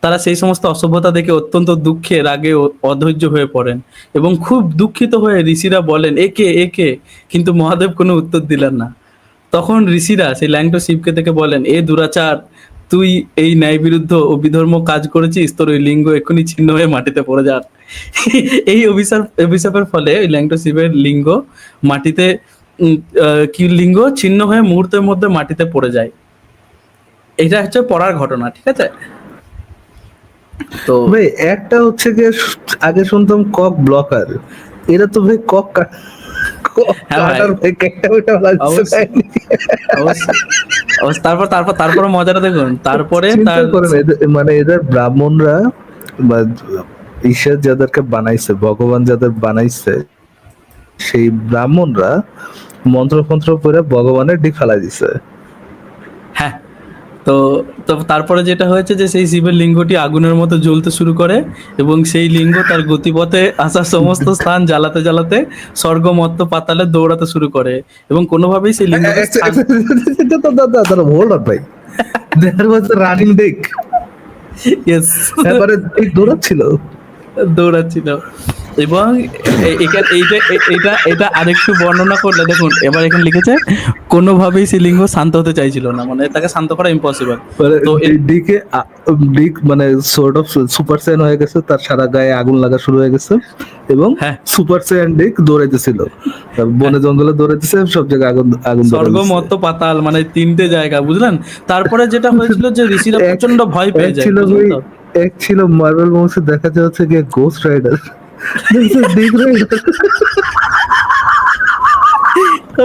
তারা সেই সমস্ত অসভ্যতা দেখে অত্যন্ত দুঃখে রাগে অধৈর্য হয়ে পড়েন, এবং খুব দুঃখিত হয়ে ঋষিরা বলেন একে একে, কিন্তু মহাদেব কোনো উত্তর দিলেন না। তখন ঋষিরা সেই ল্যাংটো শিবকে থেকে বলেন, এ দুরাচার, তুই এই ন্যায় বিরুদ্ধ ও বিধর্ম কাজ করেছিস, তোর ওই লিঙ্গ এক্ষুনি ছিন্ন হয়ে মাটিতে পড়ে যাক। এই অভিশাপের ফলে ওই ল্যাংটো শিবের লিঙ্গ মাটিতে কি লিঙ্গ ছিন্ন হয়ে মুহূর্তের মধ্যে মাটিতে পড়ে যায়। এটা হচ্ছে পড়ার ঘটনা, ঠিক আছে। তো ভাই একটা হচ্ছে যে আগে শুনতাম কক ব্লকার, এরা তো ভাই কক হ্যাঁ ভাই, কাটার ভাই একটা ওইটা লাগছে অবশ্যই। অবশ্যই অবশ্যই। তারপর মজাটা দেখুন, তারপরে চিন্তা তার করেন মানে এদের ব্রাহ্মণরা বা ঈশ্বর যাদেরকে বানাইছে, ভগবান যাদের বানাইছে, সেই ব্রাহ্মণরা মন্ত্র পড়ে ভগবানের ডিপ ফেলাই দিছে। হ্যাঁ, তো তো তারপরে যেটা হয়েছে যে সেই শিবের লিঙ্গটি আগুনের মতো জ্বলতে শুরু করে, এবং সেই লিঙ্গ তার গতিপথে আসা সমস্ত স্থান জ্বালাতে জ্বালাতে স্বর্গ মর্ত পাতালে দৌড়াতে শুরু করে, এবং কোনোভাবেই সেই লিঙ্গকে হোল্ড আপ ভাই, দেয়ার ওয়াজ রানিং ডিক, ইয়েস, এবারে ঠিক দৌড়াচ্ছিল। দৌড়াচ্ছিল। এবং এটা আরেকটু বর্ণনা করলে দেখুন, এবার এখানে লিখেছে কোনোভাবেই সেই লিঙ্গ শান্ত হতে চাইছিল না, মানে তাকে শান্ত করা ইম্পসিবল। মানে তো ডিকে ডিক মানে সর্ট অফ সুপার সাইন হয়ে গেছে, তার সারা গায়ে আগুন লাগা শুরু হয়ে গেছে, এবং হ্যাঁ, সুপার সাইন ডিক দৌড়াইতেছিল, বনে জঙ্গলে দৌড়াইতেছে, সব জায়গায় আগুন আগুন স্বর্গ মর্ত পাতাল মানে তিনটে জায়গা, বুঝলেন। তারপরে যেটা হয়েছিল যে ঋষিরা প্রচন্ড ভয় পেয়ে যায়, ছিল বুঝলেন তো? এক ছিল মার্বেল মুভিতে দেখা যাচ্ছে যে গোস্ট রাইডার, ডিক রাইডার।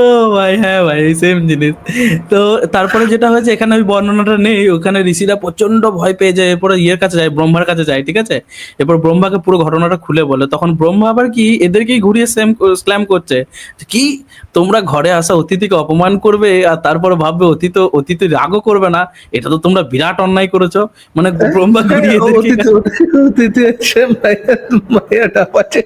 ও ভাই, হ্যাঁ ভাই, সেম জিনিস। তো তারপরে যেটা হয়েছে, এখানে ওই বর্ণনাটা নেই, ওখানে ঋষিরা প্রচন্ড ভয় পেয়ে যায়, এরপরে ইয়ের কাছে যায়, ব্রহ্মার কাছে যায়, ঠিক আছে। এরপর ব্রহ্মাকে পুরো ঘটনাটা খুলে বলে, তখন ব্রহ্মা আবার কি এদেরকেই ঘুরিয়ে স্ল্যাম করছে, কি তোমরা ঘরে আসা অতিথিকে অপমান করবে, আর তারপরে ভাববে অতিথি রাগও করবে না, এটা তো তোমরা বিরাট অন্যায় করেছো। মানে ব্রহ্মা ঘুরিয়ে এদেরকে অতীতে এসে মায়াটা পাচ্ছে।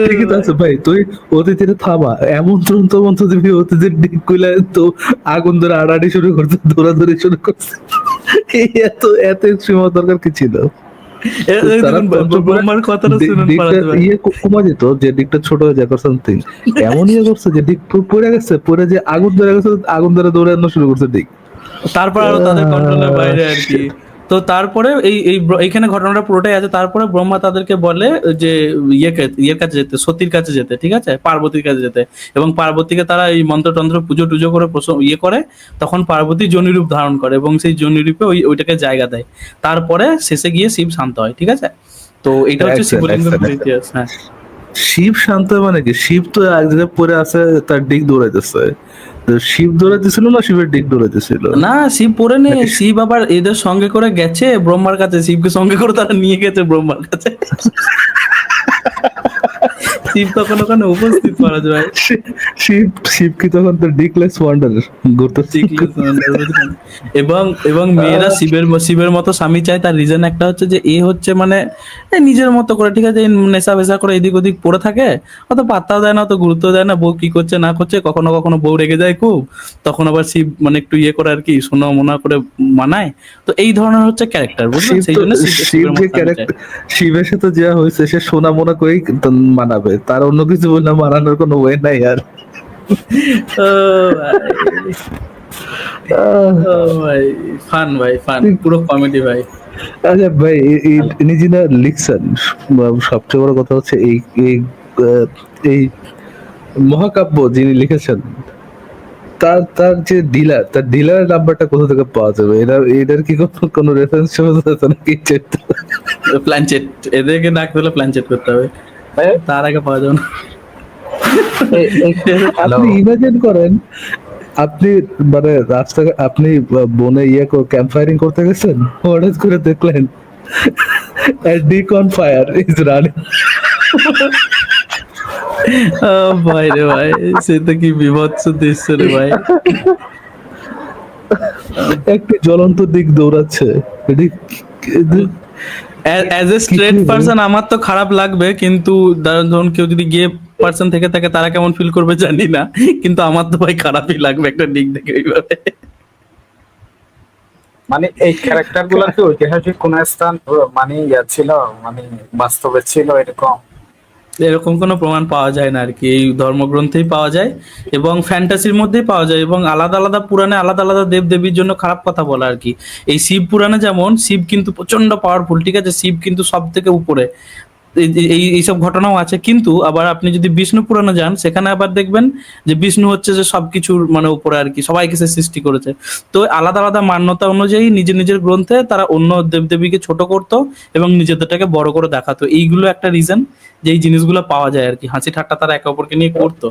ঠিকই তো আছে ভাই, তুই অতিথির থামা, এমন তন্ত্র দিবি অতিথির ডিক গুলা তো আগুন ধরে আড়াআড়ি শুরু করছে, দৌড়াদৌড়ি শুরু করছে। এই এত এত সীমা দরকার কি ছিল? ব্রহ্মার কথাটা শুনুন ফারাজ ভাই। ইয়ে কমা যেত, যে দিকটা ছোট হয়ে যায় সামথিং, এমন ইয়ে করছে যে দিক পড়ে গেছে, পড়ে যে আগুন ধরে গেছে, আগুন ধরে দৌড়ানো শুরু করছে দিক। তারপর আরো তাদের কন্ট্রোলের বাইরে আর কি। তো তারপরে এইখানে ঘটনাটা পুরোটাই আছে। তারপরে ব্রহ্মা তাদেরকে বলে যে ইয়ের কাছে যেতে, সতীর কাছে যেতে, ঠিক আছে, পার্বতীর কাছে যেতে, এবং পার্বতীকে তারা এই মন্ত্রতন্ত্র পুজো টুজো করে ইয়ে করে, তখন পার্বতী যোনিরূপ ধারণ করে, এবং সেই যোনিরূপে ওইটাকে জায়গা দেয়। তারপরে শেষে গিয়ে শিব শান্ত হয়, ঠিক আছে। তো এটা হচ্ছে শিবলিঙ্গের ইতিহাস। হ্যাঁ, শিব শান্ত মানে কি? শিব তো এক জায়গায় পড়ে আছে, তার দিক দৌড়াইতেছে, শিব দৌড়াইতেছিল না শিবের দিক দৌড়াইতেছিল? না, শিব পরে নেই, শিব আবার এদের সঙ্গে করে গেছে ব্রহ্মার কাছে, শিবকে সঙ্গে করে তারা নিয়ে গেছে ব্রহ্মার কাছে। শিব তখন ওখানে উপস্থিত করা যায়। শিব কি তখন তো ডিকলেস ওয়ান্ডার ঘুরতেছে। এবং মেয়েরা শিবের মতো স্বামী চায়, তার রিজন একটা হচ্ছে যে এ হচ্ছে মানে নিজের মতো করে, ঠিক আছে, নেশা ভেশা করে এদিক ওদিক পড়ে থাকে, অত পাত্তাও দেয় না, অত গুরুত্ব দেয় না বউ কি করছে না করছে। কখনো কখনো বউ রেগে যায় খুব, তখন আবার শিব মানে একটু ইয়ে করে আর কি, সোনা মোনা করে মানায়। তো এই ধরনের হচ্ছে ক্যারেক্টার, বুঝলেন, সেই জন্য শিব যে ক্যারেক্টার, শিবের সাথে যা হয়েছে সে সোনা মোনা করেই মানাবে, তার অন্য কিছু বললে মানানোর কোনো ওয়ে নাই আর। ভাই ফান, ভাই ফান, পুরো কমেডি ভাই। আচ্ছা ভাই, ইনি যিনি লিখছেন, সবচেয়ে বড় কথা হচ্ছে এই এই মহাকাব্য যিনি লিখেছেন তার তার যে ডিলার, তার ডিলারের নাম্বারটা কোথা থেকে পাওয়া যাবে? এটার কি কোনো রেফারেন্স আছে নাকি? প্ল্যানচেট, এদেরকে ডাকতে হলে প্ল্যানচেট করতে হবে, তার আগে পাওয়া যাবে না। আপনি ইমাজিন করেন, আপনি মানে রাস্তায় আপনি বনে ক্যাম্প ফায়ারিং করতে গেছেন, হঠাৎ করে দেখলেন ডিক অন ফায়ার ইজ রানিং। ভাই রে ভাই, সে তো কি বিভৎস দৃশ্য রে ভাই। একটি জ্বলন্ত দিক দৌড়াচ্ছে। অ্যাজ এ স্ট্রেট পারসন আমার তো খারাপ লাগবে, কিন্তু ধরুন কেউ যদি গে পারসন থেকে থাকে তারা কেমন ফিল করবে জানি না, কিন্তু আমার তো ভাই খারাপই লাগবে একটা দিক দেখে এইভাবে। মানে এই ক্যারেক্টার গুলো কি ঐতিহাসিক কোন স্থান মানে ছিল, মানে বাস্তবে ছিল এরকম? এরকম কোনো প্রমাণ পাওয়া যায় না আর কি, এই ধর্মগ্রন্থেই পাওয়া যায় এবং ফ্যান্টাসির মধ্যেই পাওয়া যায়, এবং আলাদা আলাদা পুরাণে আলাদা আলাদা দেব দেবীর জন্য খারাপ কথা বলা আর কি। এই শিব পুরাণে যেমন শিব কিন্তু প্রচন্ড পাওয়ারফুল, ঠিক আছে, শিব কিন্তু সব থেকে উপরে, এইসব ঘটনাও আছে। কিন্তু আবার আপনি যদি বিষ্ণু পুরাণে যান, সেখানে আবার দেখবেন যে বিষ্ণু হচ্ছে যে সবকিছুর মানে উপরে আর কি, সবাইকে সে সৃষ্টি করেছে। তো আলাদা আলাদা মান্যতা অনুযায়ী নিজের নিজের গ্রন্থে তারা অন্য দেবদেবীকে ছোট করতো এবং নিজেদেরটাকে বড় করে দেখাতো। এইগুলো একটা রিজন যে এই জিনিসগুলো পাওয়া যায় আর কি, হাসি ঠাট্টা তারা একে অপরকে নিয়ে করতো।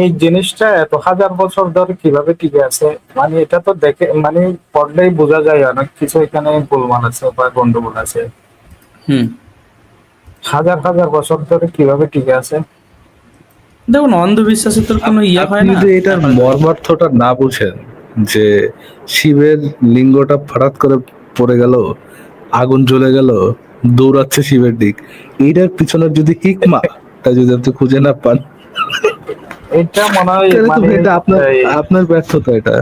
এই জিনিসটা এত হাজার বছর ধরে কিভাবে টিকে আছে, মানে এটা তো দেখে মানে পড়লেই বোঝা যায় অনেক কিছু এখানে গোলমাল আছে বা গন্ডগোল আছে। হুম, হাজার হাজার বছর ধরে কিভাবে টিকে আছে? দেখুন অন্ধবিশ্বাসের তো কোনো ইয়ে হয় আপনি না। যদি এটার মর্মার্থটা না বুঝেন, যে শিবের লিঙ্গটা হঠাৎ করে পড়ে গেল, আগুন জ্বলে গেল, দৌড়াচ্ছে শিবের দিক, এইটার পিছনের যদি হিকমাটা যদি আপনি খুঁজে না পান, এটা মনে হয় তাহলে তো মানে এটা আপনার ব্যর্থতা। এটা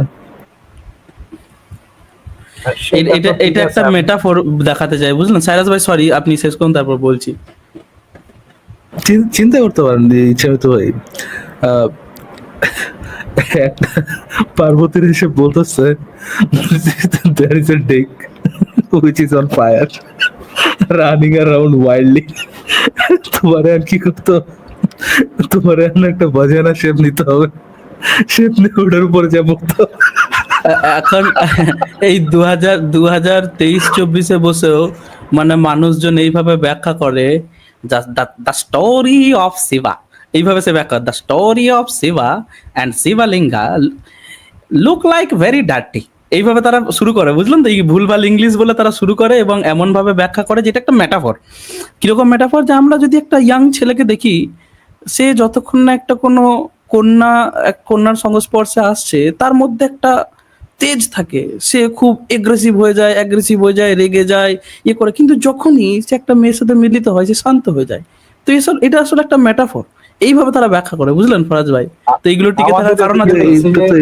এটা এটা একটা মেটাফোর দেখাতে চাই, বুঝলেন সাইরাস ভাই? সরি, আপনি শেষ করুন তারপর বলছি। চিন্তা করতে পারেন যে ইচ্ছা হতো ভাই, একটা পার্বতীর এসে বলতেছে there is a dick which is on fire running around wildly, তোমার আর কি করতে হবে? তোমার এখন একটা বাজানা শেপ নিতে হবে, শেপ নিয়ে ওটার উপরে যা মুক্ত। এখন এই 2023-24 বসেও মানে মানুষজন এইভাবে ব্যাখ্যা করে, দ্য স্টোরি অফ শিবা, এইভাবে সে ব্যাখ্যা, the story of Shiva and Shivalinga look like very dirty, এইভাবে তারা শুরু করে, বুঝলেন তো? এই ভুলভাল ইংলিশ বলে তারা শুরু করে এবং এমন ভাবে ব্যাখ্যা করে যেটা একটা মেটাফর। কিরকম মেটাফর? যে আমরা যদি একটা ইয়াং ছেলেকে দেখি, সে যতক্ষণ না একটা কোনো কন্যার সংস্পর্শে আসছে, তার মধ্যে একটা তেজ থাকে, সে খুব অ্যাগ্রেসিভ হয়ে যায়, রেগে যায়, ইয়ে করে। কিন্তু যখনই সে একটা মেয়ের সাথে মিলিত হয়, সে শান্ত হয়ে যায়। তো এটা আসলে একটা মেটাফর, এইভাবে তারা ব্যাখ্যা করে, বুঝলেন ফরাজ ভাই? তো এইগুলো টিকে থাকার কারণ আছে। এইটা তো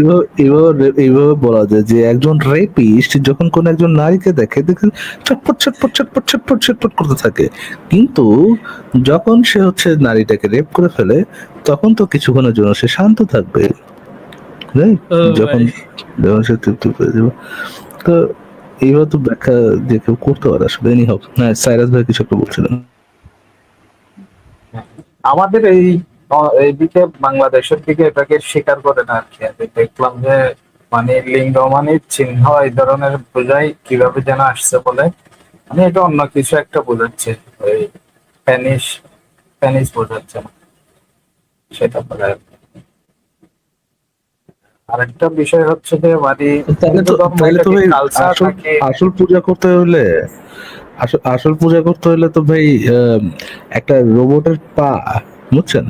এইভাবে বলা যায় যে একজন রেপিস্ট যখন কোন একজন নারীকে দেখে, দেখেন ছটপট ছটপট ছটপট ছটপট ছটপট করতে থাকে, কিন্তু যখন সে হচ্ছে নারীটাকে রেপ করে ফেলে, তখন তো কিছুক্ষণের জন্য সে শান্ত থাকবে, right? যখন যখন সে তৃপ্তি পেয়ে যাবে। তো এইভাবে তো ব্যাখ্যা যে কেউ করতে পারে আসলে। এনি হোক, হ্যাঁ সাইরাস ভাই কিছু একটা বলছিলেন। আমাদের এইদিকে বাংলাদেশের দিকে এটাকে স্বীকার করে না আর কি। আমি দেখলাম যে মানে লিঙ্গ মানে চিহ্ন এই ধরনের বোঝাই কিভাবে যেন আসছে বলে, মানে এটা অন্য কিছু একটা বোঝাচ্ছে, ওই প্যানিস বোঝাচ্ছে না, সেটা বলে আর কি। আরেকটা বিষয় হচ্ছে যে মানে তাহলে তো ভাই কালচার নাকি আসল পূজা করতে হলে, আসল পূজা করতে হলে তো ভাই একটা রোবটের পা, বুঝছেন,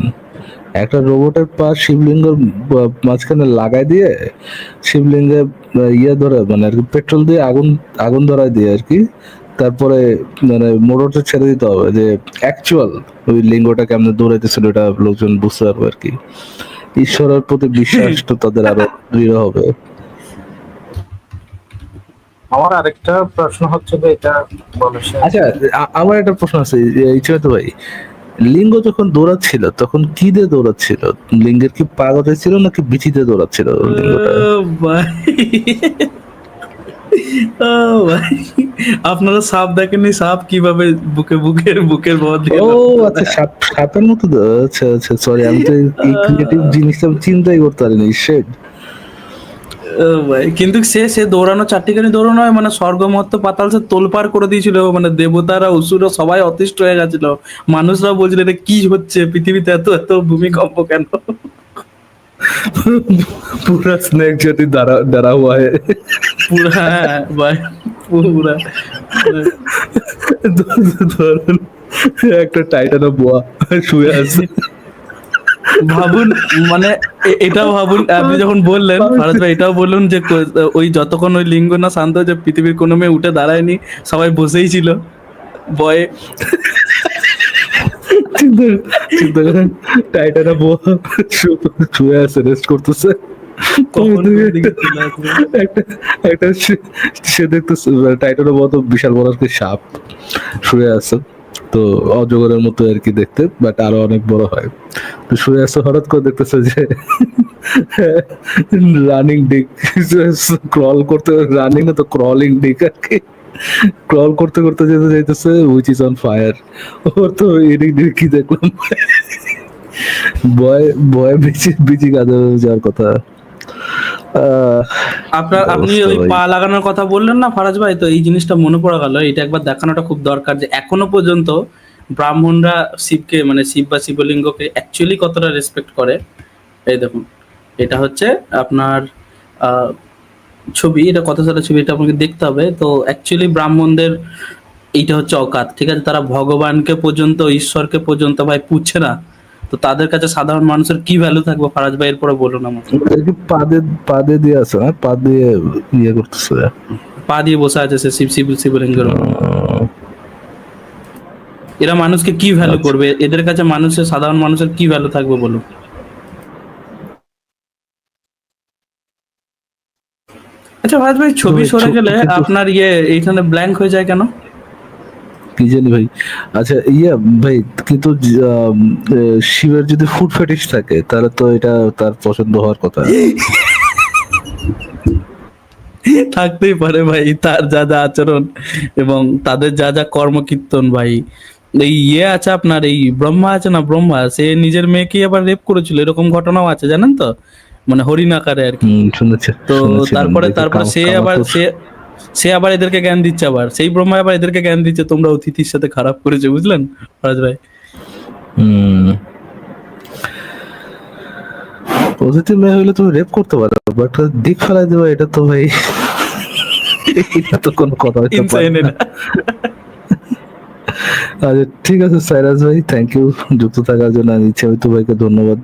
একটা রোবটের পা শিবলিঙ্গের মাঝখানে লাগাই দিয়ে, শিবলিঙ্গে ইয়ে ধরে মানে আর কি পেট্রোল দিয়ে আগুন ধরাই দিয়ে আর কি, তারপরে মানে মোটরটা ছেড়ে দিতে হবে, যে অ্যাকচুয়াল ওই লিঙ্গটা কেমন দৌড়াইতেছিল এটা লোকজন বুঝতে পারবে আর কি। ঈশ্বরের প্রতি বিশ্বাস তো তাদের আরো দৃঢ় হবে। আমার আরেকটা প্রশ্ন হচ্ছে যে এটা বলেছে। আচ্ছা, আমার একটা প্রশ্ন আছে ইচ্ছে তো ভাই, লিঙ্গ যখন দৌড়াচ্ছিল তখন কি দিয়ে দৌড়াচ্ছিল? লিঙ্গের কি পা ছিল নাকি বিচিতে দৌড়াচ্ছিল লিঙ্গটা? ভাই ও ভাই, আপনারা সাপ দেখেননি? সাপ কিভাবে বুকের ভর দিয়ে ও লড়তে আচ্ছা, পারে? সাপের মতো তো? আচ্ছা আচ্ছা, সরি, আমি তো এই ক্রিয়েটিভ জিনিসটা আমি চিন্তাই করতে পারিনি। শেট। ও ভাই, কিন্তু সে সে দৌড়ানো, চারটিখানি দৌড়ানো হয় মানে স্বর্গ মর্ত পাতাল সে তোলপাড় করে দিয়েছিল, মানে দেবতারা অসুররা সবাই অতিষ্ঠ হয়ে গেছিল। মানুষরাও বলছিল এটা কি হচ্ছে পৃথিবীতে, এত এত ভূমিকম্প কেন? पूरा स्नेक जैसे डरा हुआ है। পুরা, হ্যাঁ ভাই, পুরা ধরেন একটা টাইটানা বোয়া শুয়ে আছে। ভাবুন, মানে এটাও ভাবুন, আপনি যখন বললেন ফারাজ ভাই, এটাও বলুন যে ওই যতক্ষণ ওই লিঙ্গ না শান্ত হয়েছে পৃথিবীর কোনো মেয়ে উঠে দাঁড়ায়নি, সবাই বসেই ছিল ভয়ে। চিন্তা চিন্তা করেন, টাইটানা বোয়া শুয়ে আছে, রেস্ট করতেছে। কখন কোন দিকে চলে আসবে। একটা একটা সে দেখতেছে টাইটানা বোয়া তো বিশাল বড় একটা সাপ শুয়ে আছে, তো অজগরের মতো আর কি দেখতে, বাট আরো অনেক বড় হয়। তো শুয়ে আছে, হঠাৎ করে দেখতেছে যে রানিং ডিক, ক্রল করতে, রানিং না তো ক্রলিং ডিক আর কি, ক্রল করতে করতে যেতে যাইতেছে, হুইচ ইজ অন ফায়ার। ওর তো এদিক দিয়ে কি দেখলাম, ভয় ভয় বিচি বিচি কাজে যাওয়ার কথা। আপনি অবস্থা ওই ভাই। পা লাগানোর কথা বললেন না ফারাজ ভাই, তো এই জিনিসটা মনে পড়ে গেল, এটা একবার দেখানোটা খুব দরকার যে এখনো পর্যন্ত ব্রাহ্মণরা শিবকে, মানে শিব বা শিবলিঙ্গকে অ্যাকচুয়ালি কতটা রেসপেক্ট করে। এই দেখুন, এটা হচ্ছে আপনার আহ, ছবি, এটা কত সালের ছবি এটা আপনাকে দেখতে হবে। তো অ্যাকচুয়ালি ব্রাহ্মণদের এইটা হচ্ছে অকাত, ঠিক আছে? তারা ভগবানকে পর্যন্ত, ঈশ্বরকে পর্যন্ত ভাই পুচ্ছে না। তো তাদের কাছে সাধারণ মানুষের কি ভ্যালু থাকবে ফারাজ ভাই, এরপরে বলুন আমাকে। এটা কি পা দিয়ে দিয়ে আছে না, পা দিয়ে ইয়ে করতেছে। পা দিয়ে বসে আছে সে শিবলিঙ্গের উপর। এরা মানুষকে কি ভ্যালু আচ্ছা। করবে? এদের কাছে মানুষের, সাধারণ মানুষের কি ভ্যালু থাকবে বলুন? আচ্ছা ফারাজ ভাই, ছবি ভাই, সরে গেলে কিন্তু আপনার এইখানে ব্ল্যাঙ্ক হয়ে যায় কেন? কি জানি ভাই। আচ্ছা ভাই, কিন্তু শিবের যদি ফুড ফেটিশ থাকে তাহলে তো এটা তার পছন্দ হওয়ার কথা। থাকতেই পারে ভাই, তার যা যা আচরণ এবং তাদের যা যা কর্মকীর্তন ভাই। এই আছে আপনার, এই ব্রহ্মা আছে না, ব্রহ্মা সে নিজের মেয়েকে আবার রেপ করেছিল, এরকম ঘটনাও আছে জানেন তো, মানে হরিণ আকারে আর কি। তো শুনেছিলাম তারপরে দেখি তারপরে সে আবার কামাকুর। সে আবার এদেরকে জ্ঞান দিচ্ছে, আবার সেই ব্রহ্মা আবার এদেরকে জ্ঞান দিচ্ছে তোমরা অতিথির সাথে খারাপ করেছো, বুঝলেন ফারাজ ভাই? হুম, পজিটিভ মেয়ে হলে তুমি রেপ করতে পারো, বাট দিক ফেলাই দেবো, এটা তো ভাই এটা তো কোনো কথা হইতে পারে ইনসাইন না। এটা। আচ্ছা ঠিক আছে সাইরাজ ভাই, থ্যাংক ইউ যুক্ত থাকার জন্য। ইচ্ছামিত ভাইকে ধন্যবাদ।